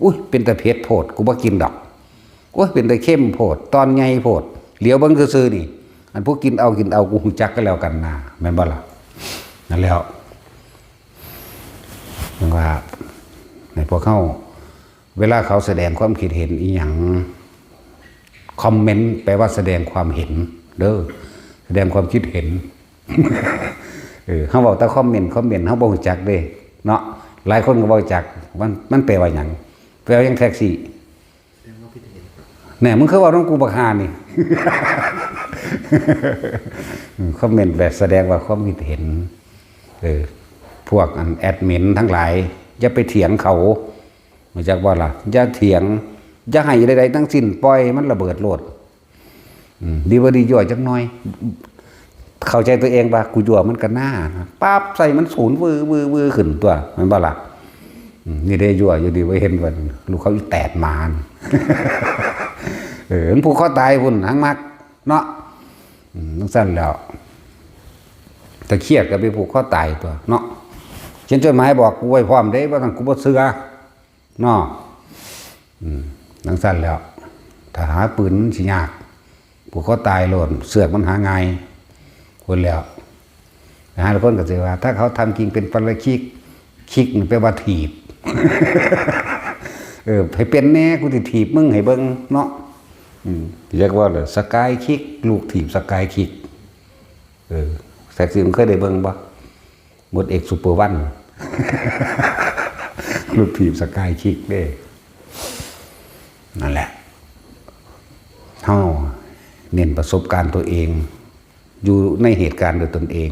อุ้ยเป็นตะเผ็ดโพดกูบ่กินดอกโอ้ยเป็นตะเข้มโพดตอนใหญ่โพดเหลียวเบิ่งซื่อๆนี่อันพวกกินเอากูฮู้จักกันแล้วกันนะแม่นบ่ล่ะนั่นแล้วมันว่าในพวกเขาเวลาเขาแสดงความคิดเห็นอีหยังคอมเมนต์แปลว่าแสดงความเห็นเด้อแสดงความคิดเห็นเขาบอกแต่คอมเมนต์เขาบ่รู้จักเด้เนาะหลายคนก็บ่รู้จักมันแปลว่าหยังแปลว่าอย่างแท็กซี่แหน่มึงเคยว่าน้องกูบักฮานี่ คอมเมนต์แบบแสดงว่าความคิดเห็นพวกแอดมินทั้งหลายอย่าไปเถียงเขามาจากว่าล่ะอย่าเถียงอย่าให้ใดๆทั้งสิ้นปล่อยมันระเบิดโลดดีว่าดีย่อยจักหน่อยเข้าใจตัวเองว่ากูยั่วมันกันหน้าปั๊บใส่มันศูนย์วือขึ้นตัวมันบ่ล่ะนี่ได้ยั่วอยู่ดีว่าเห็นว่าลูกเขาอีแตดมานมันผูกคอตายพุ่นหังมักเนาะนั่นสั้นแล้วแต่เครียดก็ไปผูกคอตายตัวเนาะเขียนจดหมายบอกกูไว้พร้อมเด้ว่าทางกูบ่เสือเนาะนั่นสั้นแล้วถ้าหาปืนสิยากผูกคอตายโลดเสือกมันหาง่ายคนแล้วนะฮะทุกคนก็จะว่าถ้าเขาทำจริงเป็นปรคิกมันแปลว่าถีบให้เป็นแน่กูจะถีบมึงให้เบิ้งเนาะเรียกว่าสกายคิกลูกถีบสกายคิกแท็กซี่มันเคยได้เบิ้งบ่หมดเอกซุปเปอร์วัน ลูกถีบสกายคิกเด้นั่นแหละเท่าเน้นประสบการณ์ตัวเองอยู่ในเหตุการณ์โดยตนเอง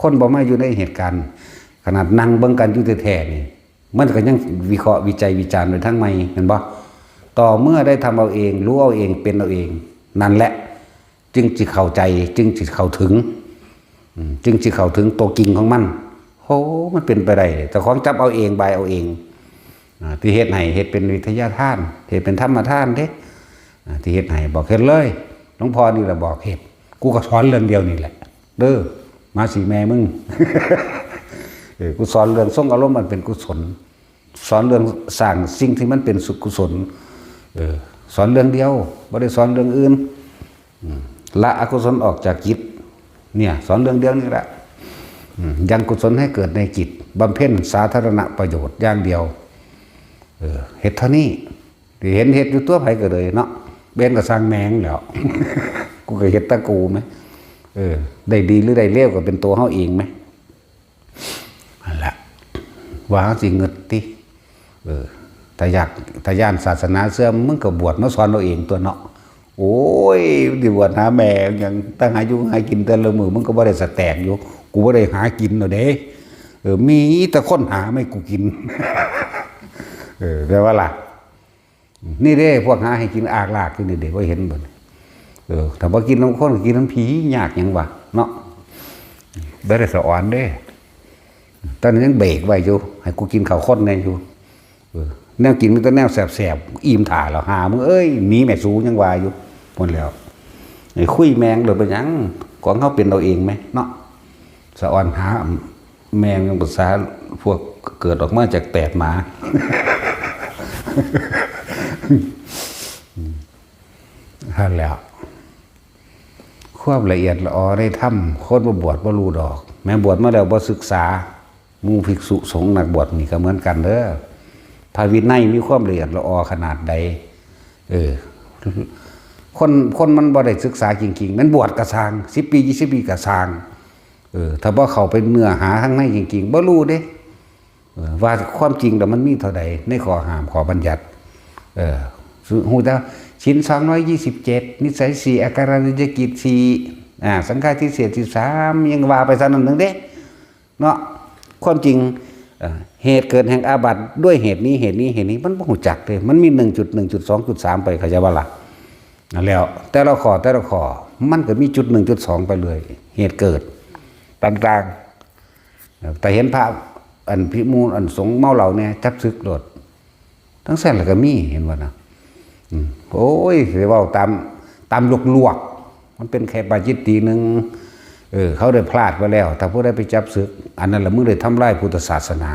คนบ่มาอยู่ในเหตุการณ์ขนาดนั่งเบิ่งกันอยู่แท้ๆนี่มันก็ยังวิเคราะห์วิจัยวิจารณ์โดยทั้งไม่เห็นบ่ต่อเมื่อได้ทำเอาเองรู้เอาเองเป็นเอาเองนั่นแหละจึงสิเข้าใจจึงสิเข้าถึงตัวจริงของมันโหมันเป็นไปได้แต่ของจับเอาเองบายเอาเองที่เฮ็ดให้เฮ็ดเป็นวิทยาทานเฮ็ดเป็นธรรมทานเด้ที่เฮ็ดให้บอกเฮ็ดเลยหลวงพ่อนี่แหละบอกเฮ็ดกูก็สอนเรื่องเดียวนี่แหละเด้อมาสิแม่มึง กูสอนเรื่องทรงอารมณ์มันเป็นกุศลสอนเรื่องสร้างสิ่งที่มันเป็นสุกุศลสอนเรื่องเดียวไม่ได้สอนเรื่องอื่นละอกุศลออกจากจิตเนี่ยสอนเรื่องเดียวนี่แหละยังกุศลให้เกิดในจิตบำเพ็ญสาธารณประโยชน์อย่างเดียวเหตุเท่านี้ที่เห็นเหตุอยู่ตัวไผก็เลยเนาะเบนก็สร้างแมงแล้ว กูก็เห็นตะกูไหมได้ดีหรือได้เลวก็เป็นตัวเขาเองไหมนั่นแหละว่าสิเงิดติถ้าย่านศาสนาเสื่อมมึงก็บวชมาสอนเราเองตัวเนาะโอ้ยดิบวชหาแม่ยังตั้งหาอยู่หากินแต่ละมือมึงก็บ่ได้สแตกอยู่กูบ่ได้หากินเนาะเด้มีแต่คนหาไม่กูกิน แปลว่าล่ะนี่เด้พวกหาให้กินอากลากอยู่นี่เด้ว่าเห็นบ่ถ้าบ่กินน้ำข้นกินน้ำผียากหยังวะเนาะ บ่ได้สะอ่อนเด้ตอนนั้นยังเบรกไว้อยู่ให้กูกินข้าวข้นแน่อยู่แนวกินมันแต่แนวแสบๆอิ่มถ่าแล้วหามึงเอ้ยหนีแม่สูยังว่าอยู่หมดแล้วไอ้คุยแมงหรือเป็นหยังของเขาเป็นเราเองไหมเนาะสะอ่อนหาแมงยังภาษาพวกเกิดออกมาจากแตดหมานั่นแล้วความละเอียดละออได้ทำโคตรบ่บวชบ่รู้ดอกแม้บวชมาแล้วบ่ศึกษาหมู่ภิกษุสงฆ์นักบวชนี่ก็เหมือนกันเด้อพระวินัยมีความละเอียดละออขนาดใดคนมันบ่ได้ศึกษาจริงๆมันบวชกระสร้าง10 ปี20 ปีกระสร้างถ้าบ่เข้าไปเนื้อหาข้างในจริงๆบ่รู้เด้ว่าความจริงแล้วมันมีเท่าใดในข้อห้ามข้อบัญญัติฮู้แต่ศีล227นิสัย4อาการนิจกิจ4สังฆาทิเศษ13ยังว่าไปซะนั่นนึงเด้เนาะความจริงเหตุเกิดแห่งอาบัติด้วยเหตุนี้มันบ่ฮู้จักเด้มันมี 1.1.2.3 ไปเข้าใจบ่ล่ะนั่นแล้วแต่ละข้อมันก็มีจุด1จุด2ไปเลยเหตุเกิดต่างๆแต่เห็นพระอันพิมูลอันสงฆ์เมาเหล้าเนี่ยจับศึกโดดทั้งแสนแล้วก็มีเห็นบ่นะโอ้ยสิเว้าตามลวกมันเป็นแค่ปาจิตตินึงเขาได้พลาดไปแล้วถ้าผู้ใดไปจับศึกอันนั้นแหละมึงได้ทำลายพุทธศาสนา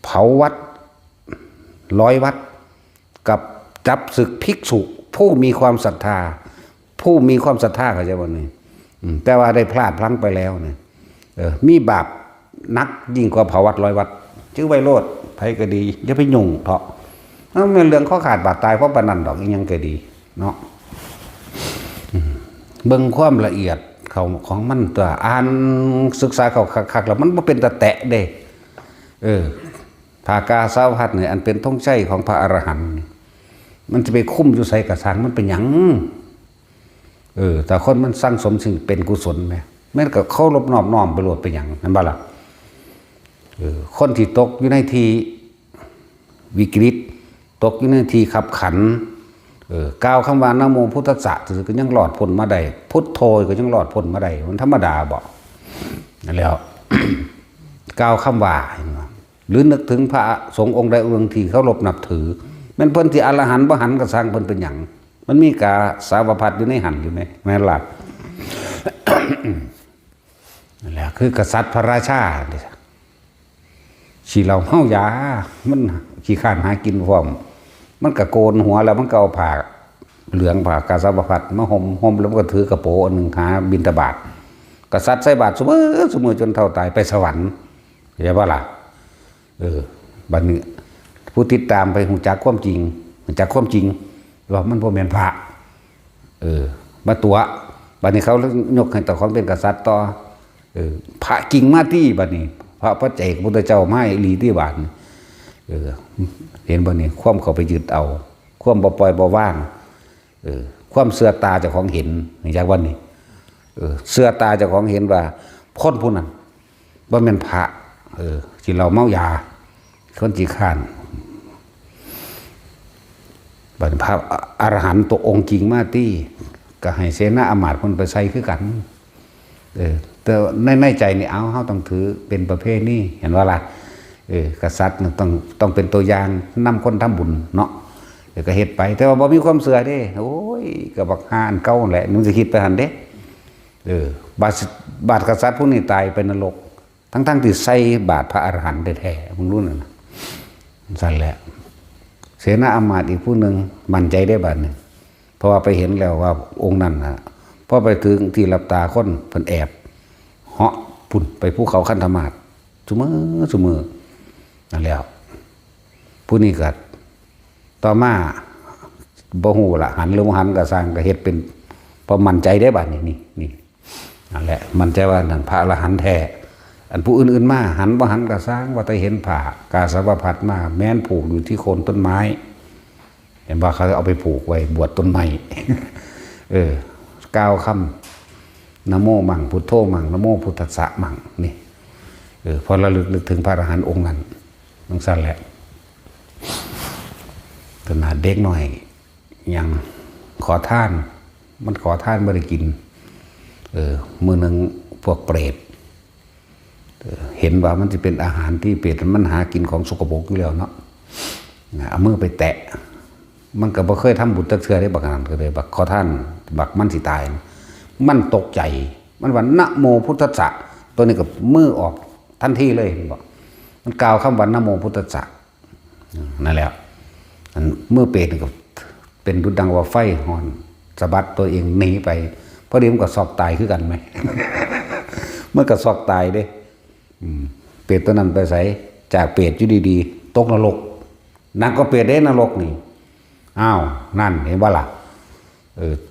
เผาวัด100 วัดกับจับศึกภิกษุผู้มีความศรัทธาเขาจะว่านี่แต่ว่าได้พลาดพลั้งไปแล้วเนี่ยมีบาปนักยิ่งกว่าเผาวัด100 วัดชื่อไวโรดไผก็ดีอย่าไปยุ่งเถาะนั่นเป็นเรื่องข้อขาดบาดตายเพราะปานนั้นดอกยังก็ดีเนาะเบิ่งความละเอียดของมันตัวอ่านศึกษาเขาคักๆแล้วมันบ่เป็นตะแตะเด้ภากาสาวพัดเนี่ยอันเป็นธงชัยของพระอรหันต์มันจะไปคุ้มอยู่ใส่กระสังมันเป็นหยังแต่คนมันสร้างสมสิ่งเป็นกุศลไหมแม้กับเขารบน้อมไปโหลดเป็นหยังนั่นบ่ล่ะคนที่ตกอยู่ในที่วิกฤตตกอยู่ในที่ขับขันกล่าวคำว่านะโมพุทธัสสะก็ยังหลอดพ้นมาได้พุทโธก็ยังหลอดพ้นมาได้มันธรรมดาบ่นั่นแล้ว กล่าวคำว่าหรือนึกถึงพระสงฆ์องค์ใดองค์หนึ่งที่เขารบนับถือมันเพิ่นที่อรหันต์บ่หันก็สร้างเพิ่นเป็นหยังมันมีกาสาวพัดอยู่ในหันอยู่ไหมแม่นล่ะ นั่นแหละคือกษัตริย์พระราชาฉีเราเฮายามันขี้ข้านหากินพร้อมมันก็โกนหัวแล้วมันก็เอาผ้าเหลืองผ้ากาสาวพัดมาห่มแล้วมันก็ถือกระโปรงอันหนึ่งหาบิณฑบาตกษัตริย์ใส่บาตรเสมอจนเท่าตายไปสวรรค์เข้าใจป่ะล่ะบัดนี้ผู้ติดตามไปหูจักความจริงว่ามันบ่แม่นพระมาตัวบัดนี้เขายกให้ต่อของเป็นกษัตริย์ต่อพระกิ่งมาที่บัดนี้พระเจ้าพุทธเจ้าไม้อีหลีที่บาดเห็นบ่นี่ความเขาไปยึดเอาความบ่ปล่อยบ่ว่างความเสื่อตาเจ้าของเห็นอย่างวันนี้เสื่อตาเจ้าของเห็นว่าคนผู้นั้นบ่แม่นพระที่เราเมายาคนจีข้านบัดพระอรหันต์ตัวองค์จริงมาที่ก็ให้เสนาอมาตย์คนไปใส่คือกันแต่ในใจนี่เอาเฮาต้องถือเป็นประเภทนี้เห็นว่าล่ะกษัตริย์ต้องเป็นตัวอย่างนำคนทำบุญเนาะเดี๋ยวก็เฮ็ดไปแต่ว่าบ่มีความเสื่อเด้โอ้ยก็บักหานเก่าแหละมึงสิคิดไปหั่นเด้บาทกษัตริย์ผู้นี้ตายไปนรกทั้งที่ใส่บาทพระอรหันต์แท้ๆมึงรู้นั่นน่ะสั่นแหละเสนาอมาตย์อีกผู้หนึ่งมั่นใจได้บาดนึงเพราะว่าไปเห็นแล้วว่าองค์นั้นน่ะพอไปถึงที่รับตาคนเพิ่นแอบเหาะปุ่นไปภูเขาคันธมาศซุมื้อนั่นแล้วผู้นี้ก็ต่อมาบ่ฮู้ล่ะหันหรือบ่หันก็สร้างก็เฮ็ดเป็นพอมั่นใจได้บาดนี้นี่นั่นแหละมั่นใจว่านั่นพระอรหันต์แท้อันผู้อื่นๆมาหันบ่หันก็สร้างว่าแต่เห็นผ้ากาสาวพัดมาแม้นผูกอยู่ที่โคนต้นไม้เห็นว่าเขาเอาไปผูกไว้บวชต้นไม้กล่าวคำนะโมมั่งพุทโธมั่งนะโมพุทธัสสะมั่งนี่พอระลึกถึงพระอรหันต์องค์นั้นนั่นสั่นแหละขนาดเด็กหน่อยยังขอทานมันขอทานไม่ได้กิน มื้อนึงพวกเปรตเห็นว่ามันจะเป็นอาหารที่เปรตมันหากินของสกปรกอยู่แล้วเนาะเอามือไปแตะมันก็บ่เคยทำบุญตักเทื่อได้บักนั้นก็เลยบักขอท่านบักมันสิตายมันตกใจมันว่านะโมพุทธัสสะตัวนี้ก็มือออกทันทีเลยบอกมันกล่าวคำว่านะโมพุทธัสสะนั่นแหละเมื่อเปรตก็เป็นดุจดังว่าไฟหอนสะบัดตัวเองหนีไปพอดีมันก็ซอกตายคือกันไหม เมื่อก็ซอกตายเด้เปรตตัวนั้นไปใส่จากเปรตอยู่ดีๆตกนรกนั่นก็เปรตเด้นรกนี่อ้าวนั่นเห็นว่าล่ะ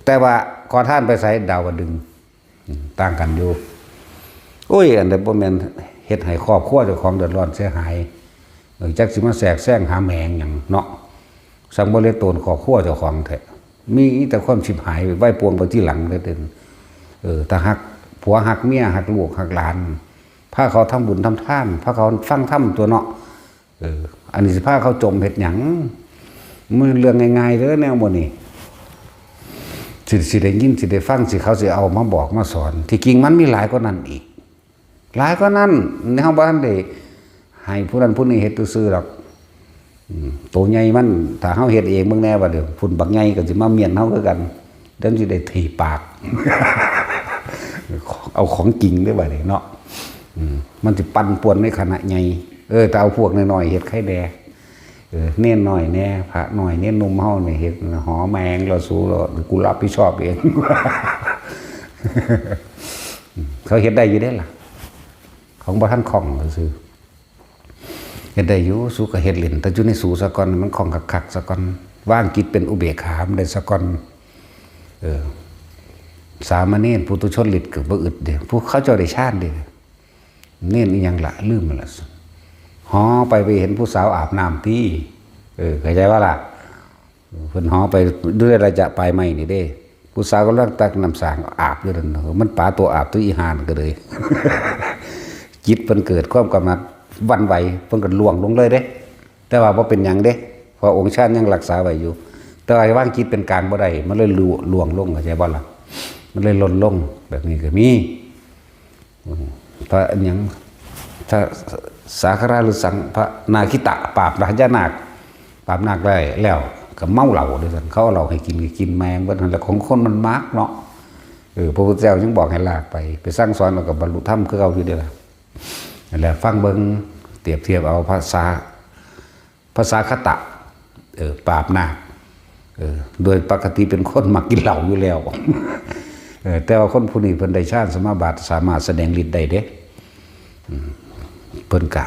แต่ว่าขอท่านไปใส่ดาวดึงต่างกันอยู่โอ้ยอันใดบ่แม่นเฮ็ดให้ครอบครัวเจ้าของเดือดร้อนเสียหายจักสิมาแสกแซงหาแมงหยังเนาะสังบ่เลยโตนครอบครัวเจ้าของแท้มีแต่ความชิบหายไว้ปวงไปที่หลังเลยเด่นถ้าหักผัวหักเมียหักลูกหักหลานพาเขาทำบุญทำทานพาเขาฟังธรรมตัวเนาะอันนี้สิพาเขาจมเฮ็ดหยังมันเรื่องง่ายๆเด้อแนวบ่นี่สิได้ยินสิได้ฟังสิเขาสิเอามาบอกมาสอนที่จริงมันมีหลายกว่านั้นอีกหลายกว่านั้นในเฮาบ่ทันได้ให้ผู้นั้นผู้นี้เฮ็ดซื่อๆหรอกตัวใหญ่มันถ้าเฮาเฮ็ดเองเบิ่งแน่ว่าเดี๋ยวฝุ่นบักใหญ่ก็สิมาเมียนเฮาคือกันเดี๋ยวสิได้ถีปาก เอาของจริงได้บ่ได้เนาะมันสิปั่นป่วนในขณะใหญ่แต่เอาพวกน้อยๆเฮ็ดไข่แดงเน้นหน่อยแน่พระหน่อยเน้นนุ่มเฮาเนี่ยเฮ็ดหอแมงเราสู้เรากูรับผิดชอบเอง เขาเฮ็ดได้อยู่ได้ล่ะของบ่ทันคล่องซื่อเฮ็ดได้อยู่สู้ก็เฮ็ดเล่นแต่อยู่ในสู่ซะก่อนมันคล่องคักๆซะก่อนว่างจิตเป็นอุเบกขามันได้ซะก่อนสามเณรปุถุชนฤทธิ์ก็บ่อึดเด้ผู้เขาเจ้าได้ฌานเด้เน้นอีหยังล่ะลืมมันล่ะหอไปเห็นผู้สาวอาบน้ำที่เข้าใจว่าล่ะเพิ่นหอไปด้วยอะไรจะไปไม่นี่เด้ผู้สาวก็ลังตักน้ำสางอาบอยู่นั่นมันป๋าตัวอาบตัวอีหานก็เลย จิตเพิ่นเกิดความกำหนัดวันไหวเพิ่นก็ล่วงลงเลยเด้แต่ว่าบ่เป็นหยังเด้เพราะองค์ชาติยังรักษาไว้อยู่แต่ว่าว่างจิตเป็นกลางบ่ได้มันเลยล่วงลงเข้าใจบ่ล่ะมันเลยหล่นลงแบบนี้ก็มีเพราะอันหยังถ้าสาคราหรือสังพระนาคิตะปราบพญานาคปราบนาคได้แล้วก็เมาเหล้าด้วยกันเขาเอาเหล้าให้กินแมงวันนั้นแหละของคนมันมักเนาะพระพุทธเจ้ายังบอกให้ลากไปสร้างสอนแล้วก็บรรลุธรรมคือเอาอยู่เด้อล่ะนั่นแหละฟังเบิ่งเปรียบเทียบเอาภาษาคตะปราบนาคโดยปกติเป็นคนมักกินเหล้าอยู่แล้ว แต่ว่าคนผู้นี้เพิ่นได้ฌานสมาบัติสามารถแสดงฤทธิ์ได้เด้เพิ่นกะ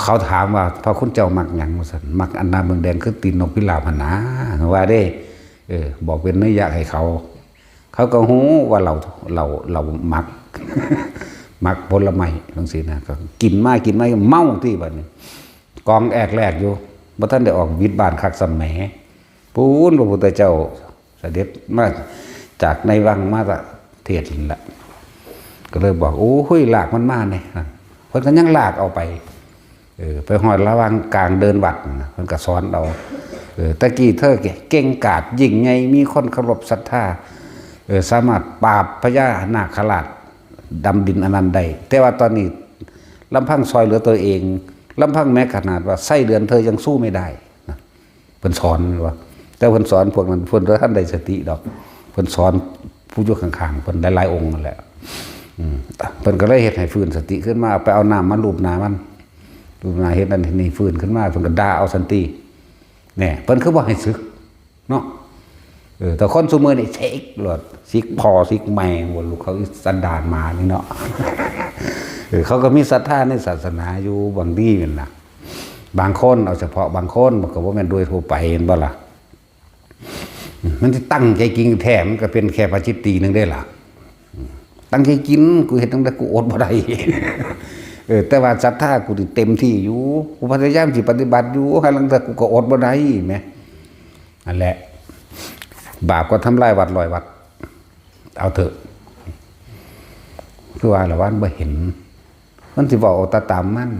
เขาถามว่าพระคุณเจ้ามักหยังว่าซั่นมักอันนาเมืองแดงคือตีนนกพิราบหั่นนะว่าเด้บอกเป็นเนื้ออยากให้เขาก็ฮู้ว่าเรามัก มักผลไม้จังซี่นะก็กินมาเมาที่บัดนี้กองแอกแลกอยู่บ่ทันได้ออกวิทย์บ้านคักสมัยปูนพระพุทธเจ้าเสด็จมาจากในวังมาเทศน์ละก็เลยบอกโอ้ยลากมันมาเนี่ยเพิ่นก็ยังลากเอาไปไปหอดระวังกลางเดินวัดเพิ่นก็สอนเอาตะกี้เธอเก่งกาจยิ่งใหญ่มีคนเคารพศรัทธาสามารถปราบพญานาคราชดำดินอนันต์ได้แต่ว่าตอนนี้ลำพังซอยเหลือตัวเองลำพังแม้ขนาดว่าไส้เดือนเธอยังสู้ไม่ได้เพิ่นสอนว่าแต่เพิ่นสอนพวกนั้นเพิ่นท่านได้สติดอกเพิ่นสอนผู้อยู่ข้างๆเพิ่นหลายๆองค์นั่นแหละเพิ่นก็เลยเฮ็ดให้ฟื้นสติขึ้นมาไปเอาน้ำมาลูบหน้ามันลูบหน้าเฮ็ดนั่นนี่ฟื้นขึ้นมาเพิ่นก็ด่าเอาสันติแน่เพิ่นคือบ่ให้สึกเนาะแต่คนซุมื้อนี่เช็คหลดซิกพอซิกแมงว่าลูกเขาสันดานมานี่เนาะ เขาก็มีศรัทธาในศาสนาอยู่บางที่นั่นน่ะบางคนเอาเฉพาะบางคนมันก็บ่แม่นโดยทั่วไปเห็นบ่ล่ะมันสิตั้งใจกินแท้มันก็เป็นแค่ปาจิตตินึงได้ล่ะตั้งใจกินกูเฮ็ดตั้งแต่กูอดบ่ได้ แต่ว่าศรัทธากูเต็มที่อยู่กูพยายามสิปฏิบัติอยู่ให้ลังแต่กูก็อดบ่ได้แหมนั่นแหละบาปก็ทำลายวัดลอยวัดเอาเถอะคือว่าละวันบ่เห็นมันสิเว้าตามมัน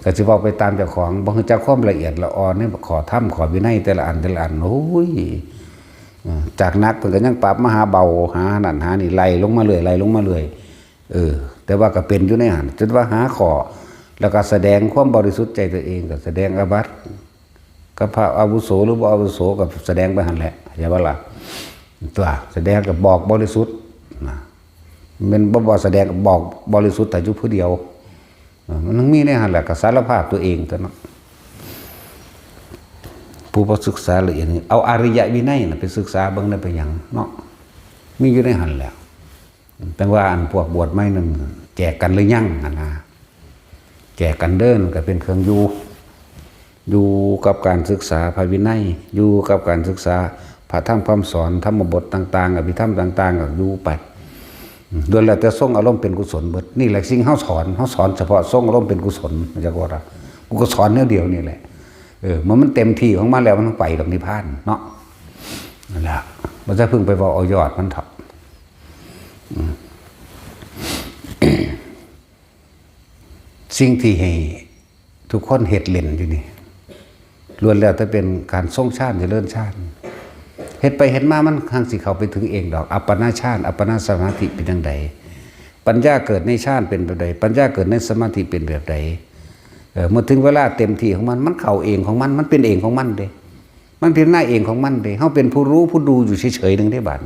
ก็สิเว้าไปตามเจ้าของบ่ฮู้จักความละเอียดละอ่อนนี่ขอธรรมขอวินัยแต่ละอันโอ้ย จากนักเพิ่นก็ยังปรับมาหาเบาหานั่นหานี่ไล่ลงมาเรื่อยไล่ลงมาเรื่อยแต่ว่าก็เป็นอยู่ในหันจนว่าหาข้อแล้วก็แสดงความบริสุทธิ์ใจตัวเองก็แสดงอาบัติกับพระอาวุโสหรือบ่อาวุโสก็แสดงไปหันแหละอย่าว่าล่ะตัวแสดงกับบอกบริสุทธิ์นะมันบ่แสดงกับบอกบริสุทธิ์แต่อยู่ผู้เดียวมันต้องมีในหันแหละก็สารภาพตัวเองตัวนั้นผู้ศึกษาละเอียดเอาอริยวินัยไปศึกษาเบิ่งได้ไปอย่างเนาะมีอยู่ในหันแล้วแต่ว่าอันพวกบวชไม่นึงแจกกันหรือยังนะแจกกันเดินก็เป็นเครื่องอยู่กับการศึกษาพระวินัยอยู่กับการศึกษาพระธรรมคำสอนธรรมบทต่างๆอภิธรรมต่างๆก็อยู่ไปโดยแล้วแต่ทรงอารมณ์เป็นกุศลเบิดนี่แหละสิ่งเฮาสอนเฉพาะทรงอารมณ์เป็นกุศลจักว่าล่ะกูก็สอนเดียวนี่แหละมันเต็มที่ของมันแล้วมันต้องไปดอกนิพพานเนาะนั่นแหละมันจะพึ่งไปบอกเอายอดมันเถอะสิ่งที่ให้ทุกคนเฮ็ดเล่นอยู่นี่ล้วนแล้วแต่เป็นการทรงชาติเจริญชาติเฮ็ดไปเฮ็ดมามันทางสิเข้าไปถึงเองดอกอัปปนาฌานอัปปนาสมาธิเป็นจังใดปัญญาเกิดในฌานเป็นแบบใดปัญญาเกิดในสมาธิเป็นแบบใดเมื่อถึงเวลาเต็มที่ของมันเข้าเองของมันเป็นเองของมันเด้มันเป็นหน้าเองของมันเด้เฮาเป็นผู้รู้ผู้ดูอยู่เฉยๆนึงได้บาด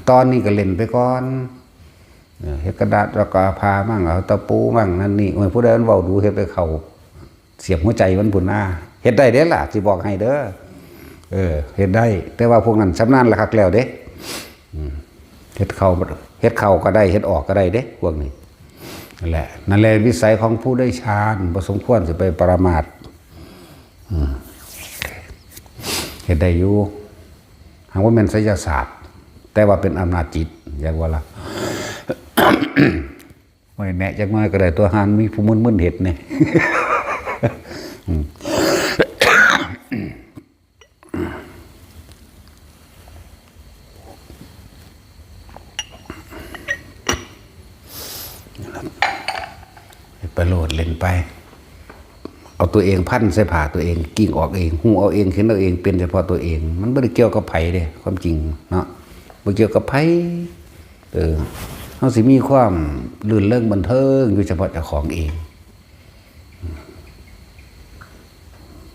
ตอนนี้ก็เล่นไปก่อนเฮ็ดกระดาษแล้วก็พามั่งเอาตะปูมั่งนั่นนี่โอ้ยผู้ใดมันเว้าดูเฮ็ดไปเข้าเสียบหัวใจมันพุ่นหน้าเฮ็ดได้เด้ล่ะสิบอกให้เด้อเฮ็ดได้แต่ว่าพวกนั้นชำนาญละคักแล้วเด้เฮ็ดเข้าก็ได้เฮ็ดออกก็ได้เด้พวกนี้นั่นแหละวิสัยของผู้ได้ฌานบ่สมควรสิไปประมาทเฮ็ดได้อยู่หากว่าแม่นไสยศาสตร์แต่ว่าเป็นอำนาจจิตอย่างว่าล่ะโอ้ยแหน่จักหน่อยก็ได้ตัวหานมีผู้มึนๆเฮ็ดนี่ไปโหลดเล่นไปเอาตัวเองพันใส่ผ่าตัวเองกิ้งออกเองหูเอาเองเห็นเอาเองเป็นเฉพาะตัวเองมันไม่ได้เกี่ยวกับไผเด้ความจริงเนาะไม่เกี่ยวกับไผเขาสิมีความลื่นเริงบันเทิงอยู่เฉพาะเจ้าของเอง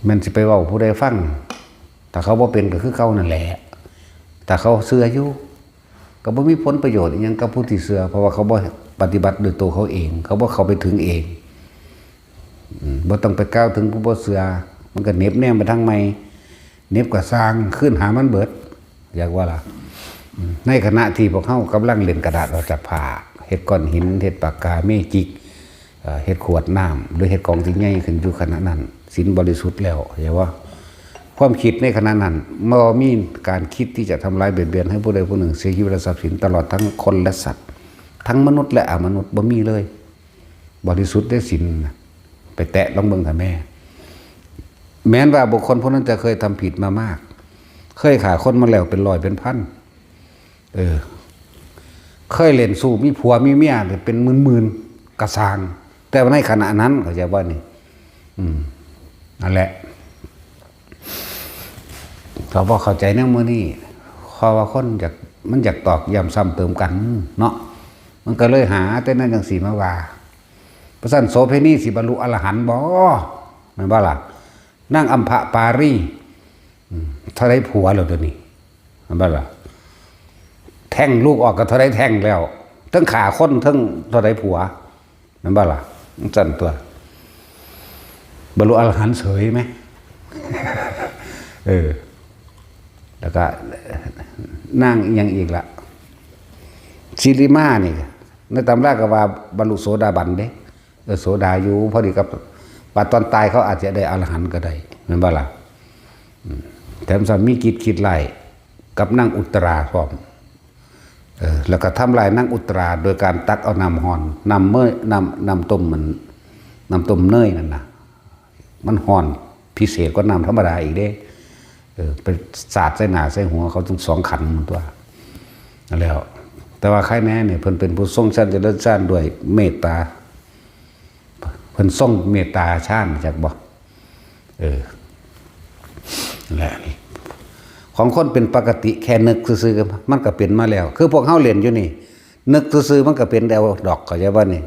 มันสิไปเว้าผู้ใดฟังแต่เขาบ่เป็นก็คือเขานั่นแหละแต่เขาเชื่ออยู่ก็บ่มีผลประโยชน์อีหยังกับผู้ที่เชื่อเพราะว่าเขาบ่ปฏิบัติด้วยตัวเขาเองเขาบ่เข้าไปถึงเองบ่ต้องไปก้าวถึงผู้บ่เชื่อมันก็เน็บแนมไปทางใหม่เน็บก็สร้างขึ้นหามันเบิดอยากว่าล่ะในขณะที่พวกเขากำลังเล่นกระดาษออกจากผ้าเฮ็ดก้อนหินเฮ็ดปากกาเมจิกเฮ็ดขวดน้ำหรือเฮ็ดกองที่ใหญ่ขึ้นอยู่ขณะนั้นศีลบริสุทธิ์แล้วอย่าว่าความคิดในขณะนั้นบ่มีการคิดที่จะทำลายเบียดเบียนให้ผู้ใดผู้หนึ่งเสียชีวิตและทรัพย์สินตลอดทั้งคนและสัตว์ทั้งมนุษย์และอมนุษย์บ่มีเลยบริสุทธิ์ได้ศีลไปแตะลองเบิ่งท่าแม่แม้นว่าบุคคลพวกนั้นจะเคยทำผิดมามากเคยฆ่าคนมาแล้วเป็นร้อยเป็นพันเคยเล่นสู้มีผัวมีเมียเป็นหมื่นๆกระซางแต่ในขณะนั้นเขาจะว่านี่นั่นแหละเขาพอเข้าใจแนวมื้อนี้ขอว่าคนมันอยากตอกย้ำซ้ำเติมกันเนาะมันก็เลยหาแต่นั้นจังสีมาว่าพระสันโสเพณีสิบรรลุอรหันต์บ่แม่นบ่ล่ะนั่งอัมภปารีเท่าไรผัวแล้วตัวนี้แม่นบ่ล่ะแท่งลูกออกก็เท่าไรแท่งแล้วทั้งขาคนทั้งเท่าไรผัวแม่นบ่ล่ะจันตัวบรรลุอรหันต์เฉยไหมแล้วก็นั่งยังอีกละชิริมานี่ในตำราก็ว่าบรรลุโสดาบันเด้โสดาอยู่พอดีกับปัจตอนตายเขาอาจจะได้อรหันต์ก็ได้แม่นบ่ล่ะแถมมีกิจคิดไล่กับนั่งอุตราพร้อมแล้วก็ทำลายนั่งอุตราโดยการตักเอาน้ำห่อนน้ำต้มมันน้ำต้มเนยนั่นนะมันห่อนพิเศษกว่าน้ำธรรมดาอีกเด้ไปสาดใส่หน้าใส่หัวเขาถึง2 ขันมันตัวนั่นแล้วแต่ว่าใครแน่เนี่ยเพิ่นเป็นผู้ทรงชั้นเจริญชั้นด้วยเมตตาเพิ่นทรงเมตตาชั้นจากบ่นั่นแหละ ของคนเป็นปกติแค่นึกซื่อๆมันก็เป็นมาแล้วคือพวกเฮาเล่นอยู่นี่นึกซื่อๆมันก็เป็นแล้วดอกเข้าใจบ่นี่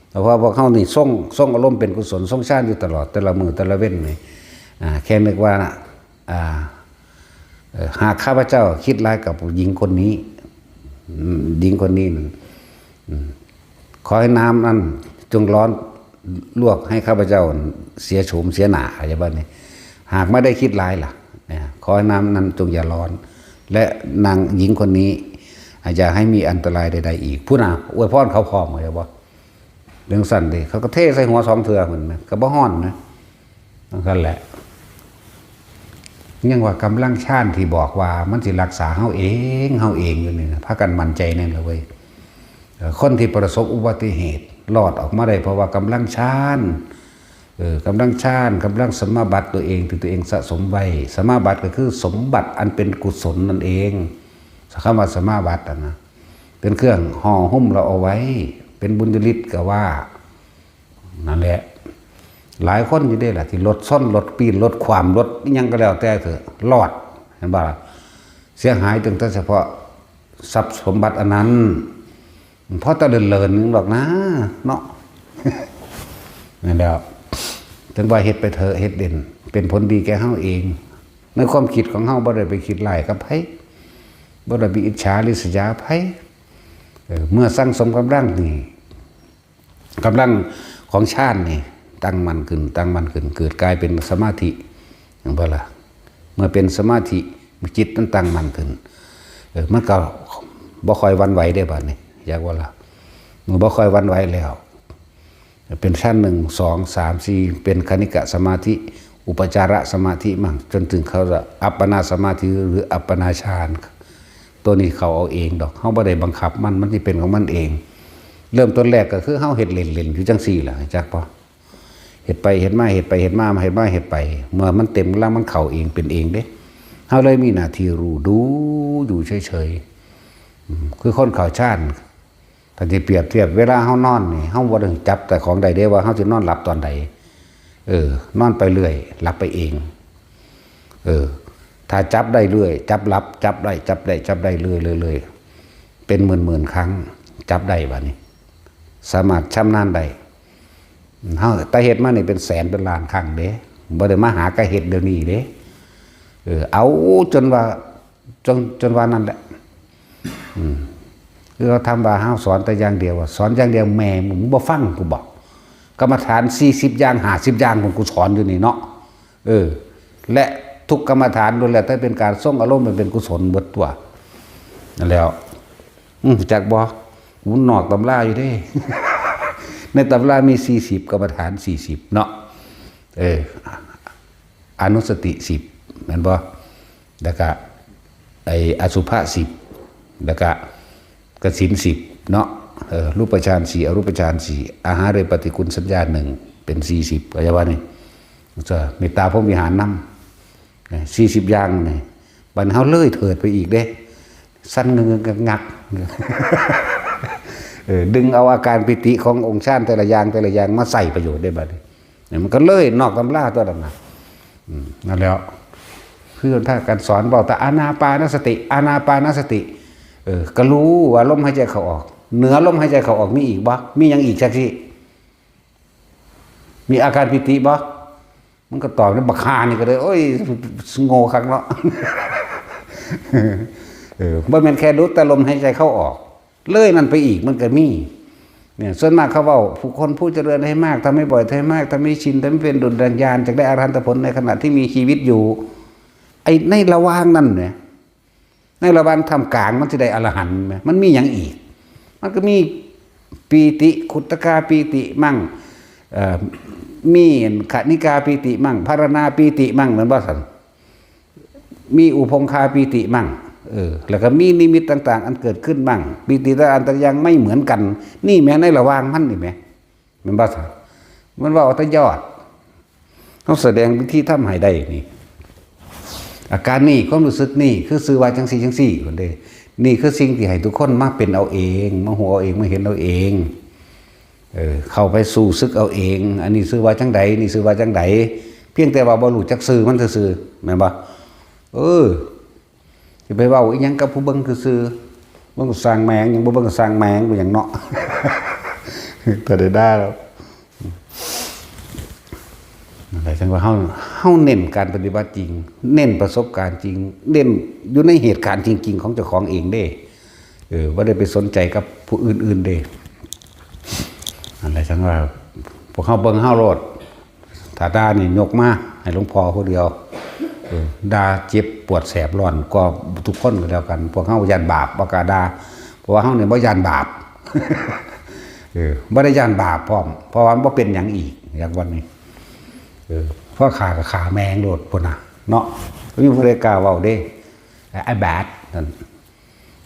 เพราะว่าพวกเฮานี่ส่งอารมณ์เป็นกุศลส่งฌานอยู่ตลอดแต่ละมื้อแต่ละเว้นนี่แค่นึกว่าหากข้าพเจ้าคิดร้ายกับหญิงคนนี้หญิงคนนี้ขอให้น้ำนั้นจงร้อนลวกให้ข้าพเจ้าเสียโฉมเสียหน้าอะไรบ้างนี่หากไม่ได้คิดร้ายล่ะขอให้น้ำนั้นจงอย่าร้อนและนางหญิงคนนี้อย่าให้มีอันตรายใดๆอีกผู้น่ะอวยพรเขาพร้อมเลยบ่เรื่องสั่นดิเขาก็เทใส่หัว2 เทื่อเหมือนนะก็บ่ฮ้อนนะนั่นแหละยังว่ากำลังชาติที่บอกว่ามันสิรักษาเฮาเองอยู่นี่นะพากันมั่นใจนั่นเลยเว้ยคนที่ประสบอุบัติเหตุรอดออกมาได้เพราะว่ากำลังชาติกำลังสมาบัติตัวเองที่ตัวเองสะสมไว้สมาบัติก็คือสมบัติอันเป็นกุศลนั่นเองคำว่าสมาบัตินะเป็นเครื่องห่อหุ้มเราเอาไว้เป็นบุญญาลิศก็ว่านั่นแหละหลายคนอยู่ได้แหละที่ลดซ่อนลดปีนลดความลดยังก็แล้วแต่เถอะรอดเห็นบ่ล่ะเสียหายตั้งแต่เฉพาะทรัพย์สมบัติอันนั้นเพราะตะเลินนึงหรอกนะเนาะนั่นแล้วถึงว่าเฮ็ดไปเถอะเฮ็ดเด่นเป็นผลดีแก่เฮาเองในความคิดของเฮาบ่ได้ไปคิดร้ายกับไผบ่ได้ไปอิจฉาริษยาไผเมื่อสร้างสมกำลังนี่กำลังของชาตินี่ตั้งมันขึ้นเกิดกลายเป็นสมาธิอย่างบ่ล่ะเมื่อเป็นสมาธิจิตมันตั้งมันขึ้นมันก็บ่ค่อยหวั่นไหวได้บัดนี้อยากว่าล่ะมันบ่ค่อยหวั่นไหวแล้วเป็นชั้น1 2 3 4เป็นคณิกะสมาธิอุปจารสมาธิมั่งจนถึงเขาจะอัปปนาสมาธิหรืออัปปนาฌานตัวนี้เขาเอาเองดอกเฮาบ่ได้บังคับมันสิเป็นของมันเองเริ่มต้นแรกก็คือเฮาเฮ็ดเล่นๆอยู่จังซี่ล่ะจักบ่เฮ็ดไปเฮ็ดมาเฮ็ดไปเฮ็ดมาเฮ็ดไปเมื่อมันเต็มแล้วมันเข้าเองเป็นเองเด้เฮาเลยมีหน้าที่รู้ดูอยู่เฉยๆคือคนเข้าฌานถ้าสิเปรียบเทียบเวลาเฮานอนนี่เฮาบ่ได้จับแต่ของใดเด้ว่าเฮาสินอนหลับตอนใดนอนไปเรื่อยหลับไปเองถ้าจับได้เรื่อยจับหลับจับได้เรื่อยเป็นหมื่นครั้งจับได้บัดนี้สามารถชำนาญได้เฮาแต่เฮ็ดมานี่เป็นแสนเป็นล้านครั้งเด้บ่ได้มาหากะเฮ็ดเดี๋ยวนี้เด้เอาจนว่านั่นแหละคือเราทำว่าเฮาสอนแต่อย่างเดียวสอนอย่างเดียวแม่มึงบ่ฟังกูบอกกรรมฐาน40อย่าง50อย่างของกูสอนอยู่นี่เนาะและทุกกรรมฐานล้วนแล้วแต่เป็นการส่งอารมณ์เป็นกุศลเบิดตัวนั่นแล้วจักบ่กูนอกตำราอยู่เด้ ในตำรามี40กรรมฐาน40เนาะอนุสติ10แม่นบ่แล้วก็อสุภะ10แล้วก็กสิณ10เนาะรูปฌาน4อรูปฌาน4อาหารเรปฏิกุลสัญญา1เป็น40ก็จะว่านี่จะเมตตาพรหมวิหารนำ40อย่างนี่บัดเฮาเลยเถิดไปอีกเด้สั้นงักดึงเอาอาการปิติขององค์ฌานแต่ละอย่างมาใส่ประโยชน์ได้บัดนี้มันก็เลยนอกตำราตัวนั้นน่ะนั่นแล้วคือถ้าการสอนบอกแต่อานาปานสติก็รู้ว่าลมหายใจเข้าออกเหนือลมหายใจเข้าออกมีอีกบ่มียังอีกจักสิมีอาการปิติบ่มันก็ตอบได้บักคานี่ก็เลยโอ้ยโง่คักเนาะบ่แม่นแค่รู้แต่ลมหายใจเข้าออกเลยนั่นไปอีกมันก็มีเนี่ยส่วนมากเขาเว้าผู้คนผู้เจริญให้มากทำให้บ่อยทำให้มากทำให้ชินทำให้เป็นดุจดังญาณจักได้อรหันตผลในขณะที่มีชีวิตอยู่ไอ้ในระหว่างนั้นเนี่ยในระหว่างทำกลางมันจะได้อรหันต์มั้ยมันมีหยังอีกมันก็มีปีติขุตกาปีติมั่งมีขณิกาปีติมั่งภารณาปีติมั่งเหมือนบ่ซั่นมีอุพงคาปีติมั่งแล้วก็มีนิมิตต่างๆอันเกิดขึ้นบ้างปีติแต่อันแต่ยังไม่เหมือนกันนี่แม้ในระหว่างมันนี่แม้มันบ่ซั่นมันว่าเอาแต่ยอดเขาแสดงวิธีทำให้ได้นี่อาการนี่ความรู้สึกนี่คือสื่อว่าจังซี่คนเด้นี่คือสิ่งที่ให้ทุกคนมาเป็นเอาเองมาหัวเอาเองมาเห็นเอาเองเข้าไปสู่ซึกเอาเองอันนี้สื่อว่าจังใดนี่สื่อว่าจังใดเพียงแต่ว่าบ่รู้จักสื่อมันซื่อๆแม่นบ่ สิไปเว้าอีหยังกับผู้เบิ่งซื่อๆเบิ่งสร้างแมงยังบ่เบิ่งสร้างแมงบ่หยังเนาะ ก็ได้ด่าแล้วอะไรจังว่าเฮาเน้นการปฏิบัติจริงเน้นประสบการณ์จริงเน้นอยู่ในเหตุการณ์จริงๆของเจ้าของเองเด้บ่ได้ไปสนใจกับผู้อื่นๆเด้อะไรจังว่าพวกเฮาเบิ่งเฮาโลดถ้าด่านี่ยกมาให้หลวงพ่อผู้เดียวด่าเจ็บปวดแสบร้อนก็ทุกคนก็แล้วกันพวกเฮาย่านบาปบ่กล้าด่าเพราะว่าเฮานี่บ่ย่านบาป บ่ได้ย่านบาปพร้อมเพราะว่าบ่เป็นหยังอีกอย่างวันนี้เพราะขากับขาแมงโลดพุ่นน่ะเนาะมีผู้ใดกล้าเว้าเด้ไอ้แบดนั่น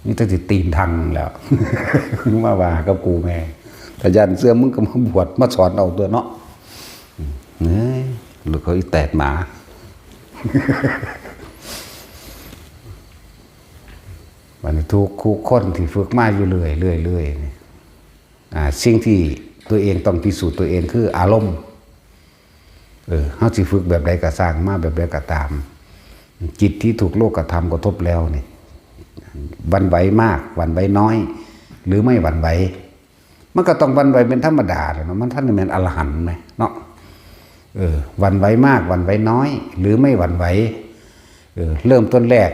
นี่ตั้งสิตีนทังแล้ว มาว่ากับกูแม่ถ้าย่านเสื้อมึงก็มาบวชมาสอนเอาตัวเนาะเอ้ยลูกเขาอีแตกหมาวันนี้ทุกคนที่ฝึกมาอยู่เรื่อยสิ่งที่ตัวเองต้องพิสูจน์ตัวเองคืออารมณ์เฮาสิฝึกแบบใดก็สร้างมาแบบใดก็ตามจิตที่ถูกโลกกระทำกระทบแล้วนี่หวั่นไหวมากหวั่นไหวน้อย หรือไม่หวั่นไหวมันก็ต้องหวั่นไหวเป็นธรรมดาแหละเนาะมันท่านนี่เป็นอรหันต์ไหมเนาะหวั่นไหวมากหวั่นไหวน้อย หรือไม่หวั่นไหวเริ่มต้นแรก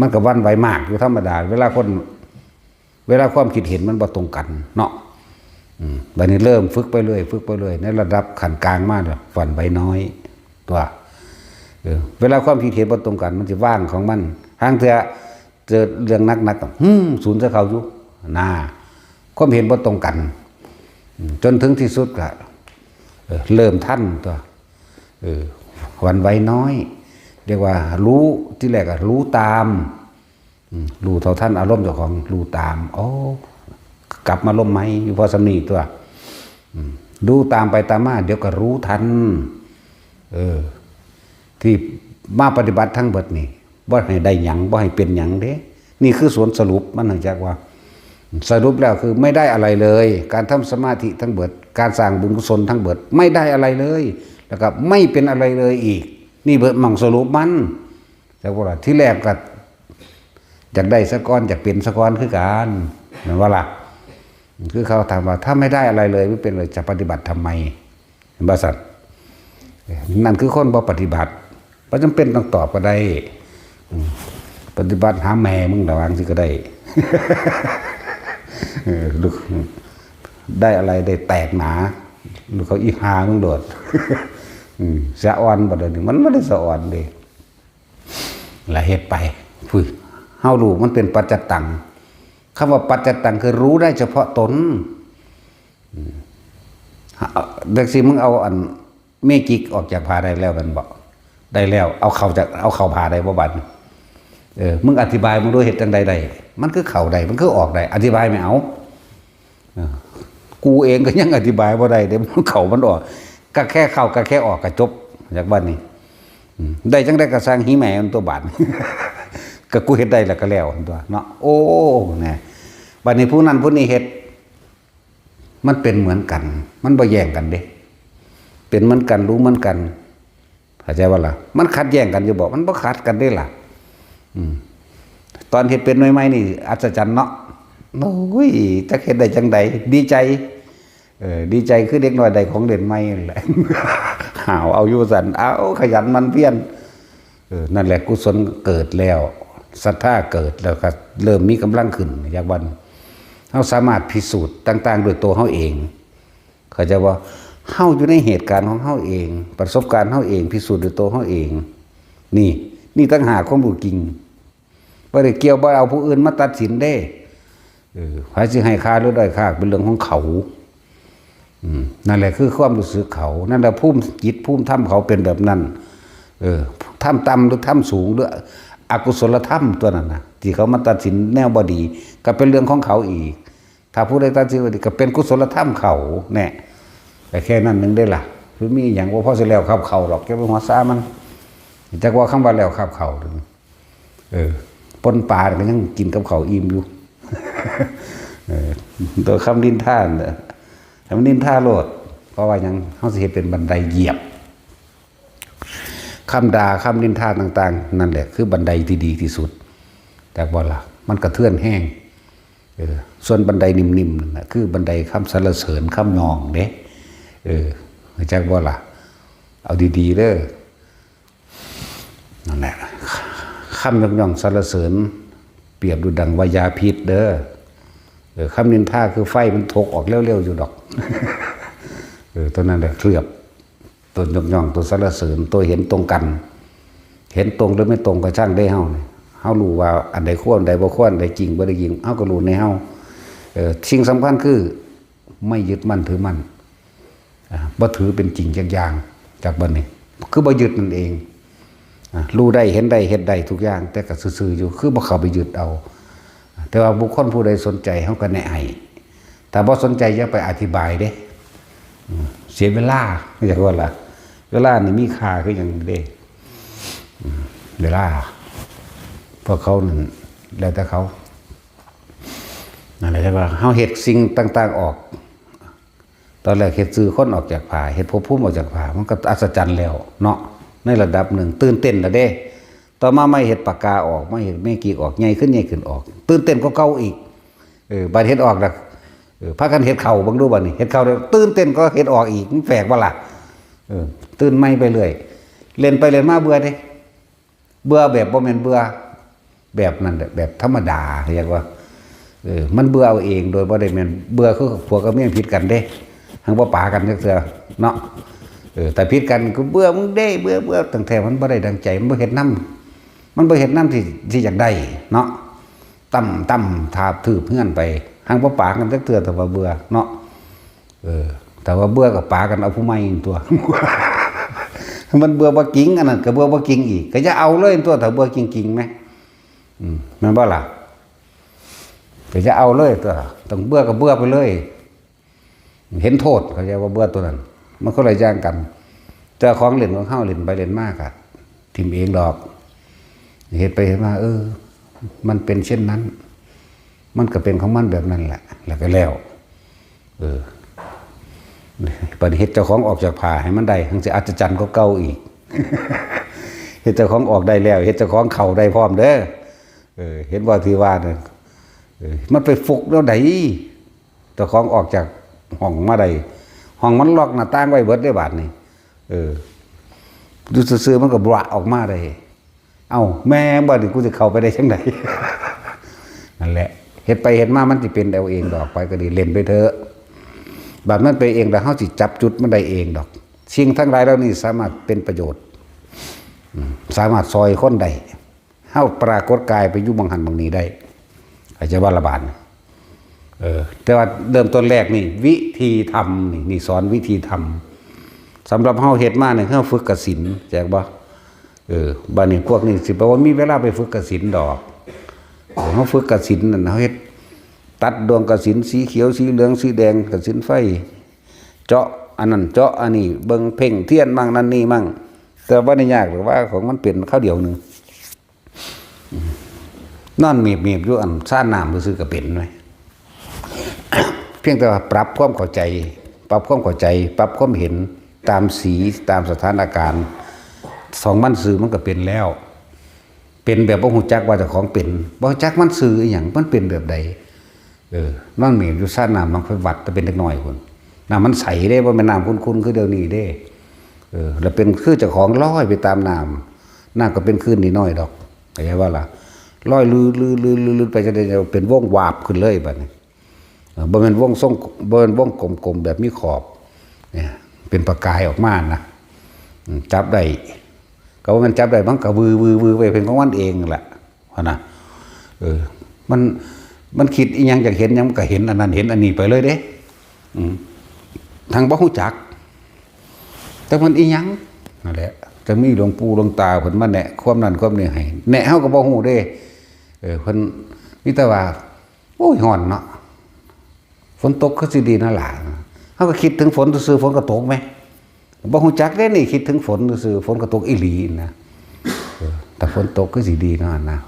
มันก็หวั่นไหวมากอยู่ธรรมดาเวลาความคิดเห็นมันบ่ตรงกันเนาะบัดนี้เริ่มฝึกไปเรื่อยในระดับขั้นกลางมากหวั่นไหวน้อยตัวเวลาความคิดเห็นบ่ตรงกันมันจะว่างของมันทางเถอะเจอเรื่องนักๆศูนย์จะเข้าอยู่น่าความเห็นบ่ตรงกันจนถึงที่สุดก็เริ่มทันตัวหวั่นไหวน้อยเรียกว่ารู้ที่แรกก็รู้ตามรู้เท่าท่านอารมณ์เจ้าของรู้ตามโอ้กลับมาลมไหมอยู่พอสำนีตัวดูตามไปตามมาเดี๋ยวก็รู้ทันที่มาปฏิบัติทั้งเบิดนี่บ่ให้ได้หยังบ่ให้เป็นหยังเด้นี่คือสวนสรุปมันเนื่องจากว่าสรุปแล้วคือไม่ได้อะไรเลยการทำสมาธิทั้งเบิดการสร้างบุญกุศลทั้งเบิดไม่ได้อะไรเลยแล้วก็ไม่เป็นอะไรเลยอีกนี่เบิดมั่งสรุปมันแต่ว่าที่แรกก็อยากได้สะก้อนอยากเป็นสะก้อนคือกันเหมือนว่าล่ะคือเขาถามว่าถ้าไม่ได้อะไรเลยไม่เป็นเลยจะปฏิบัติทำไมบาสัตนั่นคือคนบ่ปฏิบัติเพราะจำเป็นต้องตอบก็ได้ปฏิบัติหาแม่มึงระวังสิก็ได้ ได้อะไรได้แตกหนาหรือเขาอีหามึงโดด สะอ่อนบ่เดี๋ยวนี้มันไม่ได้สะอ่อนเด้ละเหตุไปเฮารู้มันเป็นปัจจตังคำว่าปัจจตังคือรู้ได้เฉพาะตนเด็กสิมึงเอาอันเมจิกออกจากผาได้แล้วมันบอกได้แล้วเอาเข่าผาได้บ่บัดมึงอธิบายมึงด้วยเหตุจังใดมันคือเข่าใดมันคือออกได้อธิบายไม่เอากูเองก็ยังอธิบายบ่ได้เดี๋ยวมันเข่ามันออกก็แค่เข้าก็แค่ออกก็จบจากบ้านนี้ได้จังได้ก็สร้างหิแม่มันตัวบาด ก็กูเฮ็ดได้แล้วก็แล้วตัวเนาะโอ้เนี่ยบัดนี้ผู้นั้นผู้นี้เฮ็ดมันเป็นเหมือนกันมันบ่แย่งกันเด้เป็นเหมือนกันรู้เหมือนกันเข้าใจว่าล่ะมันขัดแย้งกันอยู่บอกมันบ่ขัดกันได้ล่ะตอนเฮ็ดเป็นใหม่ๆนี่อัศจรรย์เนาะโอ้ยจักเฮ็ดได้จังใดดีใจดีใจคือเด็กน้อยได้ของเล่นใหม่นั่นแหละ หาวเอาอยู่สั่นเอาขยันมันเพียรนั่นแหละกุศลเกิดแล้วศรัทธาเกิดแล้วก็เริ่มมีกำลังขึ้นจากวันเฮาสามารถพิสูจน์ต่างๆด้วยตัวเฮาเองเขาจะว่าเฮาอยู่ในเหตุการณ์ของเฮาเองประสบการณ์เฮาเองพิสูจน์ด้วยตัวเฮาเองนี่ตั้งหาความรู้จริงบ่ได้เกี่ยวบ่เอาผู้อื่นมาตัดสินเด้ใครสิให้ค่าหรือด้อยค่าเป็นเรื่องของเขานั่นแหละคือความรู้สึกเขานั่นแหละภูมิจิตภูมิธรรมเขาเป็นแบบนั้นธรรมต่ำหรือธรรมสูงหรืออกุศลธรรมตัวนั้นนะที่เขามาตัดสินแนวบดีก็เป็นเรื่องของเขาอีกถ้าผู้ใดตัดสินบดีก็เป็นกุศลธรรมเขาแน่แต่แค่นั้นนึงได้ล่ะคือมีอย่างว่าพ่อสิแล้วขับเขาหรอกแกเป็นหัวซ่ามันจักว่าคำว่าแล้วขับเขาปนปลาก็ยังกินกับเขาอิ่มอยู่ ตัวคำนินท่าเนี่ยทำนินท่าโลดเพราะว่ายังเขาสิเห็นเป็นบันไดเหยียบ คำด่าคำนินทาต่างๆนั่นแหละคือบันไดที่ดีที่สุดแต่ว่าล่ะมันกระเทือนแห้งส่วนบันไดนิ่มๆนั่นนะคือบันไดคำสรรเสริญคำยองเด้จักว่าล่ะเอาดีๆเด้อนั่นแหละคำยองสรรเสริญเปรียบดูดังวายาพิษเด้อคำนินทาคือไฟมันทกออกเร็วๆอยู่ดอกตัวนั้นแหละเคลือบตัวยกย่องตัวสรรเสริญตัวเห็นตรงกันเห็นตรงหรือไม่ตรงก็ช่างได้เฮารู้ว่าอันใดควรอันใดบ่ควรอันใดจริงบ่ได้จริงเฮาก็รู้ในเฮาสิ่งสำคัญคือไม่ยึดมั่นถือมั่นบ่ถือเป็นจริงจักอย่างจากบัดนี้คือบ่ยึดนั่นเองรู้ได้เห็นได้เฮ็ดได้ทุกอย่างแต่ก็ซื่อๆอยู่คือบ่เข้าไปยึดเอาแต่ว่าบุคคลผู้ใดสนใจเฮาก็แนะให้ถ้าบ่สนใจอย่าไปอธิบายเด้เสียเวลาไม่ใช่ว่าล่ะเวลานี่มีค่าคืออย่างเด้เวลาพวกเขานั่นแล้วแต่เขานั่นแหละใช่ป่ะเฮาเฮ็ดสิ่งต่างๆออกตอนแรกเฮ็ดซื้อคนออกจากผาเฮ็ดภพภูมิออกจากผามันก็อัศจรรย์แล้วเนาะในระดับหนึ่งตื่นเต้นแล้วเด้ต่อมาไม่เฮ็ดปากกาออกไม่เฮ็ดแม่กีกออกใหญ่ขึ้นออกตื่นเต้นกว่าเก่าอีกบัดเฮ็ดออกแล้วพากันเฮ็ดเข่าเบิ่งดูบัดนี้เฮ็ดเข่าแล้วตื่นเต้นก็เฮ็ดออกอีกมันแปลกบ่ล่ะตื่นไม่ไปเรื่อยเล่นไปเล่นมาเบื่อเด้เบื่อแบบบ่แม่นเบื่อแบบนั้นแบบธรรมดาเรียกว่ามันเบื่อเอาเองโดยบ่ได้แม่นเบื่อคือผัวกับเมียผิดกันเด้หังบ่ปากันจักเทื่อเนาะแต่ผิดกันก็เบื่อมึงเด้เบื่อตั้งแต่มันบ่ได้ดังใจมันบ่เฮ็ดนำมันบ่เฮ็ดนำที่อยากได้เนาะตั้มทาบทืบเฮือนไปหังบ่ปากันจักเทื่อแต่ว่าเบื่อเนาะแต่ว่าเบื่อก็ปากันเอาผู้ใหม่ตัว มันเบื่อบ่กิ้งอันนั้นก็เบื่อบ่กิ้งอีกก็จะเอาเลยตัวถ้าเบื่อกิ้งๆมั้ยแม่นบ่ล่ะก็จะเอาเลยตัวต้องเบื่อก็เบื่อไปเลยเห็นโทษเขาจะว่าเบื่อตัวนั้นมันก็เลยย่างกันแต่ของเล่นของเฮาเล่นไปเล่นมากอ่ะทิ่มเองดอกเฮ็ดไปเฮ็ดมามันเป็นเช่นนั้นมันก็เป็นของมันแบบนั้นแหละแล้วก็แล้วปฏิเฮ็ดเจ้าของออกจากผาให้มันได้ทั้งสิอัศจรรย์ก็เก่าอีก เฮ็ดเจ้าของออกได้แล้วเฮ็ดเจ้าของเข้าได้พร้อมเด้อเห็นบ่ที่ว่านั่นมันไปฟุกแล้วไดเจ้าของออกจากห้องมาได้ห้องมันล็อกหน้าต่างไว้เบิดได้บาดนี่ดูซื่อๆมันก็บะออกมาได้เอ้าแม่บ่นี่กูสิเข้าไปได้จังได นั่นแหละเฮ็ดไปเฮ็ดมามันสิเป็นเอาเองดอกไปก็ดีเล่นไปเถอะบาดมันไปเองแล้วเฮาสิจับจุดมันได้เองดอกสิ่งทั้งหลายเหล่านี้สามารถเป็นประโยชน์สามารถซอยคนได้เฮาปรากฏกายไปอยู่บังหันบังนี้ได้อาจจะว่าระบาดแต่ว่าเริ่มต้นแรกนี่วิธีทำนี่สอนวิธีทำสำหรับเฮาเฮ็ดมาเนี่ยเฮาฝึกกสิณแจกบ่บ้านนี้พวกนี้สิบ่ว่ามีเวลาไปฝึกกสิณดอกเฮาฝึกกสิณนั่นเฮาเฮ็ดตัดดวงกสิณสีเขียวสีเหลืองสีแดงกสิณไฟเจาะอันนั้นเจาะอันนี้เบิ่งเพ่งเทียนมั่งนั่นนี่มั่งแต่บ่ได้ยากหรือว่าของมันเป็นข้าวเดียวนึงนอนเมียบๆอยู่อันซ่านน้ำซื่อๆก็เป็นไว้ เพียงแต่ว่าปรับความเข้าใจปรับความเห็นตามสีตามสถานการณ์สองมันสื่อมันก็เป็นแล้วเป็นแบบบ่ฮู้จักว่าเจ้าของเป็นบ่ฮู้จักมันสื่ออีหยังมันเป็นแบบใดนอนเมียบอยู่ซ่านน้ำมันค่อยวัดแต่เป็นเล็กน้อยพุ่นน้ำมันใสเด้บ่แม่นน้ำขุ่นๆคือเดี๋ยวนี้เด้แล้วเป็นคือเจ้าของลอยไปตามน้ำก็เป็นคลื่นนิดหน่อยดอกเข้าใจว่าล่ะลอยลือไปจะได้เป็นวงวาบขึ้นเลยบัดนี้บ่แม่นวงทรงบ่แม่นวงกลมๆแบบมีขอบเนี่ยเป็นประกายออกมานะจับได้ก็ว่ามันจับได้มันก็วือไปเป็นของมันเองแหละว่านะมันคิดอีหยังอยากเห็นหยังมันก็เห็นอันนั้นเห็นอันนี้ไปเลยเด้ทางบ่ฮู้จักแต่มันอีหยังนั่นแหละจะมีหลวงปู่หลวงตาเพิ่นมาแนะความนั้นความนี้ให้แนะเฮาก็บ่ฮู้เด้เพิ่นมีแต่ว่าโอ้ยร้อนเนาะฝนตกก็สิดีนั่นล่ะเฮาก็คิดถึงฝนซื่อๆฝนก็ตกมั้ยบ่ฮู้จักเด้นี่คิดถึงฝนซื่อๆฝนก็ตกอีหลีนะแต่ฝนตกก็สิดีเนาะนะ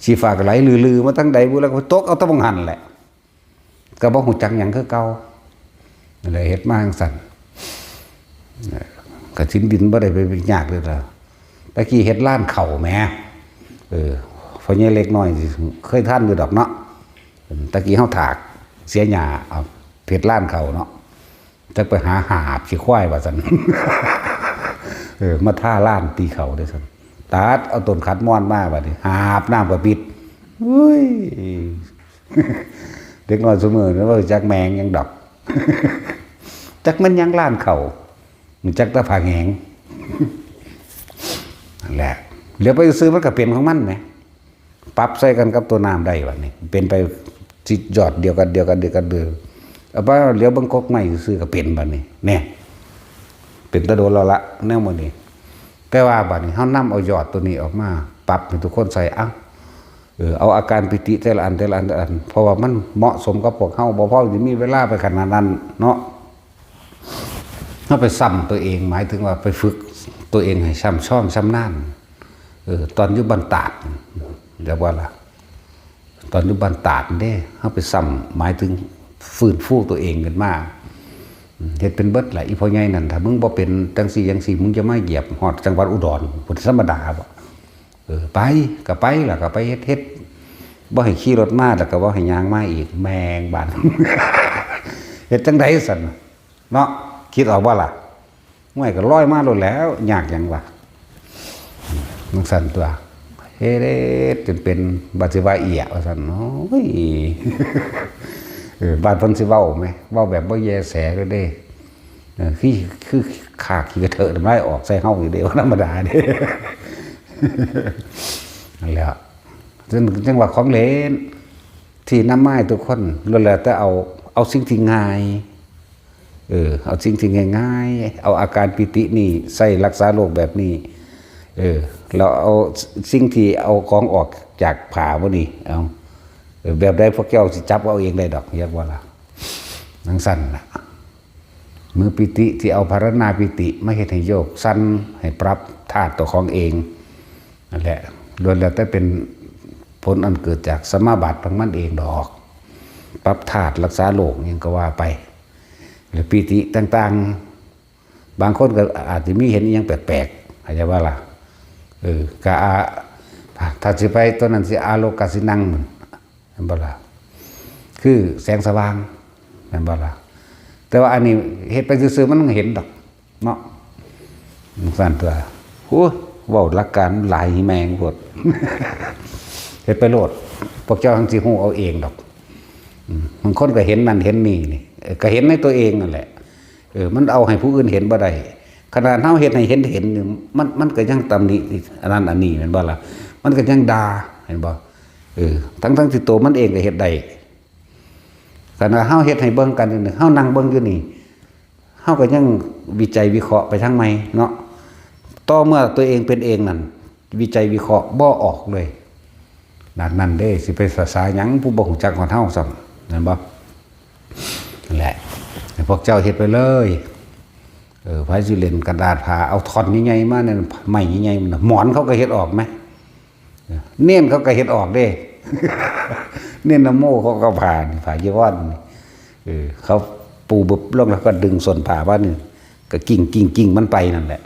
สิฟ้าก็ไหลลือๆมาทั้งใดบ่แล้วก็ตกเอาแตะบังหันแหละก็บ่ฮู้จักหยังคือเก่านั่นแหละเฮ็ดมาจังซั่นกฐินดินบ่ได้ไปยากเลยล่ะ ตะกี้เฮ็ดล้านเข่าแหมพอเนี่ยเล็กน้อยเคยท่านอยู่ดอกเนาะตะกี้เฮาถากเสียหญ้าเอาเฮ็ดล้านเข่าเนาะจักไปหาหาบสิควายว่าซั่น มาท่าล้านตีเข่าได้ซั่นตัดเอาต้นขัดม่อนมาบัดนี้หาบน้ำก็ปิดอุ้ย เด็กน้อยซุมื้อนี้ว่าจักแมงยังดอกจักมันยังล้านเข่ามันจักตะผาแหงนั่นแหละเดี๋ยวไปซื้อมันก็เป็นของมันไหมปรับใส่กันกับตัวน้ำได้วันนี้เป็นไปจิตยอดเดียวกันเอาไปเดี๋ยวบังกกใหม่ซื้อก็เป็นบัดนี้เนี่ยเป็นตะโดนเราละแนวมื้อนี้แต่ว่าบัดนี้เฮานำเอายอดตัวนี้ออกมาปรับให้ทุกคนใส่เอาอาการปิติแต่ละอันเพราะว่ามันเหมาะสมกับพวกเฮาบ่พอสิมีเวลาไปขนาดนั้นเนาะเฮาไปซ้ำตัวเองหมายถึงว่าไปฝึกตัวเองให้ช่ำชองชำนาญตอนอยู่บ้านตาดเรียกว่าล่ะตอนอยู่บ้านตาดเด้เฮาไปซ้ำหมายถึงฟื้นฟูตัวเองขึ้นมาเฮ็ดเป็นเบิดแหละอีพ่อใหญ่นั่นถ้ามึงบ่เป็นจังซี่มึงจะมาเหยียบฮอดจังหวัดอุดรพุทธธรรมดาบ่ไปก็ไปล่ะก็ไปเฮ็ดบ่ให้ขี่รถมาแล้วก็บ่ให้ย่างมาอีกแมงบาน เฮ็ดจังได๋ซั่นเนาะคิดออกบ่ล่ะห้วยก็ลอยมาโลดแล้วยากหยังวะมันสั่นตัวเฮ็ดจนเป็นบาดสิว่าเอียว่าซั่นโอ้ย บาดเพิ่นสิเว้าไหมเว้าแบบบ่แยแสก็ได้คือขากขี้กระเถอะน้ำลายออกใส่เฮาอยู่เด้ธรรมดาเด้ นั่นแหละจังว่าของเล่นที่นำมาให้ทุกคนล้วนแล้วแต่เอาสิ่งที่ง่ายเอาสิ่งที่ง่ายๆเอาอาการปิตินี่ใส่รักษาโรคแบบนี้เราเอาสิ่งที่เอาของออกจากผ่าบ่นี่เอาแบบใดพวกแก้วสิจับเอาเองได้ดอกเรียกว่าล่ะนังสั่นล่ะมือปิติที่เอาภารณาปิติไม่เฮ็ดให้โยกสั้นให้ปรับธาตุตัวของเองนั่นแหละล้วนแล้วแต่เป็นผลอันเกิดจากสมาบัติของมันเองดอกปรับธาตุรักษาโรคยังก็ว่าไปหรือปิติต่างๆบางคนก็อาจจะมีเห็นอย่างแปลกๆเข้าใจว่าล่ะก็ถ้าสิไปตัวนั้นสิอาโลกาสินังเห็นบ่ล่ะคือแสงสว่างเห็นบ่ล่ะแต่ว่าอันนี้เฮ็ดไปซื่อๆมันเห็นดอกเนาะสั่นตัวโอ้เว้าหลักการหลายแมงโพด เฮ็ดไปโลดพวกเจ้าทั้งสิฮู้เอาเองดอกบางคนก็เห็นนั่นเห็นนี่ก็เห็นในตัวเองนั่นแหละมันเอาให้ผู้อื่นเห็นบ่ได้ขนาดเฮาเฮ็ดให้เห็นมันก็ยังตำหนิอันนั้นอันนี้แม่นบ่ล่ะมันก็ยังด่าเห็นบ่ทั้งที่ตัวมันเองก็เฮ็ดได้ขณะเฮาเฮ็ดให้เบิ่งกันเฮานั่งเบิ่งอยู่นี่เฮาก็ยังวิจัยวิเคราะห์ไปทางใหม่เนาะต่อเมื่อตัวเองเป็นเองนั่นวิจัยวิเคราะห์บ่ออกเลยนั่นเด้สิไปภาษาหยังผู้บ่ฮู้จักของเฮาซ้ำนั่นบ่นั่นแหละพวกเจ้าเฮ็ดไปเลยไผสิเล่นกระดาษผ้าเอาท่อนใหญ่ๆมานั่นไม้ใหญ่ๆมันหมอนเขาก็เฮ็ดออกมั้ยเน้นเขาก็เฮ็ดออกเด้ เน้นนโมเขาก็ผ่านี่ผ่ายีวรนี่เขาปูบึบลงแล้วก็ดึงส่วนผ่าว่านี่ก็กิ่งมันไปนั่นแหละ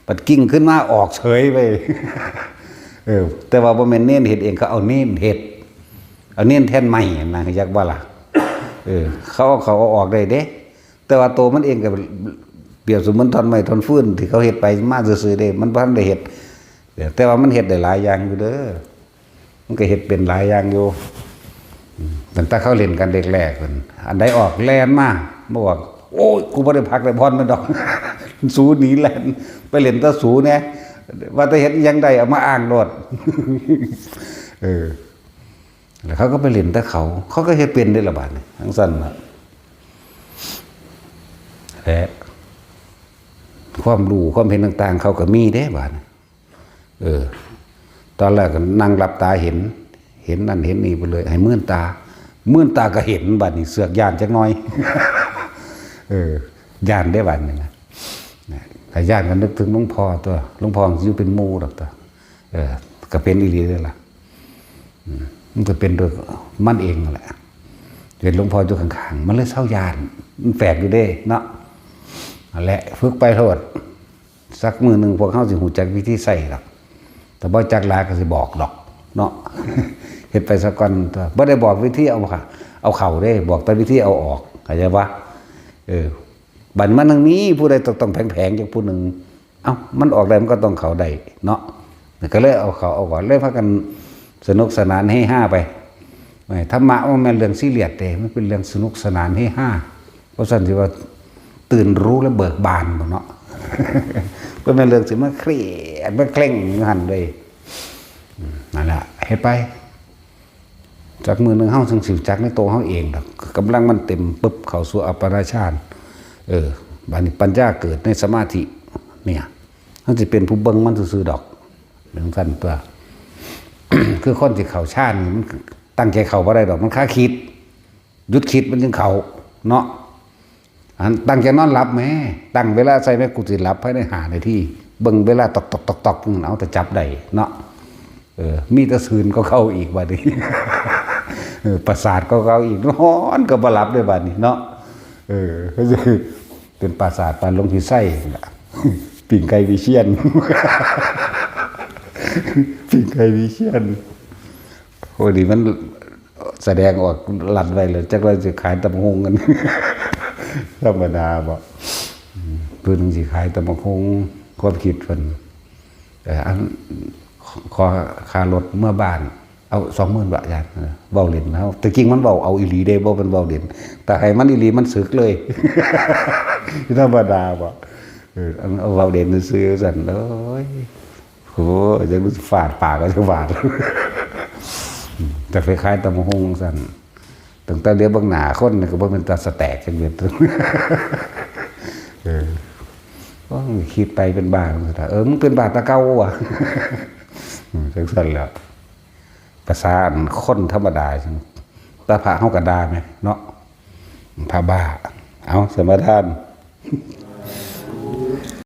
ปัดกิ่งขึ้นมาออกเฉยไป แต่ว่าบ่แม่นเน้นเฮ็ดเองเขาเอาเน้นเฮ็ดเอาเน้นแทนไม้นะอยากว่าล่ะเขาเอาออกได้เด้แต่ว่าตัวมันเองก็เปรียบเสมือนท่อนไม้ท่อนฟืนที่เขาเฮ็ดไปมาซื่อๆเด้มันบ่ทันได้เฮ็ดแต่ว่ามันเฮ็ดได้หลายอย่างอยู่เด้อมันก็เฮ็ดเป็นหลายอย่างอยู่ตั้งแต่เขาเล่นกันเด็กแรกอันใดออกแล่นมาบอกโอ้ยกูบ่ได้พักได้พรมันดอก สูหนีแล่นไปเล่นตะสูแน่ว่าแต่เฮ็ดยังได้เอามาอ้างโลด แล้วเขาก็ไปเล่นแต่เขาก็เฮ็ดเป็นได้ละบาดนี่ทั้งสั้นน่ะและความรู้ความเห็นต่างๆเขาก็มีเด้บาดตอนแรกก็นั่งหลับตาเห็นนั่นเห็นนี่ไปเลยให้มื่นตาก็เห็นบัดนี้เสือกย่านจักหน่อย ย่านได้บัดนึงนะถ้าย่านก็นึกถึงหลวงพ่อตัวหลวงพ่ออยู่เป็นหมู่ดอกตัวก็เป็นอีหลีเด้ล่ะมันก็เป็นโดยมันเองนั่นแหละเห็นหลวงพ่ออยู่ข้างๆมันเลยเศร้าย่านมันแฝงอยู่เด้เนาะนั่นแหละฝึกไปโทษสักมื้อนึงพวกเฮาสิฮู้จักวิธีใช้ดอก แต่บ่จักหลายก็สิบอกดอกเนาะ เฮ็ดไปซะก่อนตัวบ่ได้บอกวิธีเอาค่ะเอาเข้าเด้บอกแต่วิธีเอาออกเข้าใจบ่บัดมันทางนี้ผู้ใดต้องแผงๆจังผู้หนึงเอ้ามันออกได้มันก็ต้องเข้าได้เนาะก็เลยเอาเข้าเอาก่อนเลยพากันสนุกสนานเฮฮาไปธรรมะมันแม่นเรื่องซีเรียสเด้มันเป็นเรื่องสนุกสนานเฮฮาเพราะฉะนั้นสิว่าตื่นรู้และเบิกบานบ่เนาะ เพิ่นแม่นเรื่องสิมาเครียดมาเคร่งอยู่หั่นเลยนั่นล่ะเฮ็ดไปจากมือหนึงเฮาถึงสิจักในตัวเฮาเองดอกกำลังมันเต็มปึ๊บเข้าสู่อัปปนาฌานบัดนี้ปัญญาเกิดในสมาธิเนี่ยเฮาสิเป็นผู้เบิ่งมันซื่อๆดอกเรื่องซั่นตัว คือคนที่เข้าฌานมันตั้งใจเข้าบ่ได้ดอกมันค้าคิดหยุดคิดมันจึงเข้าเนาะอันตั้งใจนอนหลับแม่ตั้งเวลาใส่แม่กูสิหลับภายใน5 นาทีเบิ่งเวลาตอกๆๆๆเอาแต่จับได้เนาะมีแต่ซื่นก็เข้าอีกบัดนี้ ประสาทก็เข้าอีกนอนก็บ่หลับด้วยบัดนี้เนาะก็คือเป็นประสาทปานลงที่ไส้ล่ะ ปิ่งไก่วิเชียร ปิ่งไก่วิเชียรโอ้ดิมันแสดงออกลั่นไว้เลยจักว่าสิขายตำบักหุ่งกัน ธรรมดาบ่เพิ่นสิขายตำบักหุ่งความคิดเพิ่นอันขอค่ารถเมื่อบ้านเอา 20,000 บาทอย่างเว้าเล่นเฮาแต่จริงมันเว้าเอาอีหลีเด้บ่เป็นเว้าเล่นแต่ให้มันอีหลีมันสึกเลย ธรรมดาบ่เอาเว้าเล่นซื่อๆซั่นโอ้ยโหจังฟาดปากก็จะฟาด แต่คล้ายๆตำบักหุ่งซั่นตั้งแต่เรียบเบิ่งหน้าคนก็บ่แม่นตาสแตกจังเด็ด ก็คิดไปเป็นบ้ามึงเป็นบ้าตะเก่าว่ะ จังซั่นแหละภาษาคนธรรมดาจังตาพระเฮาก็ด่าแม่เนาะพระบ้าเอาสมาทาน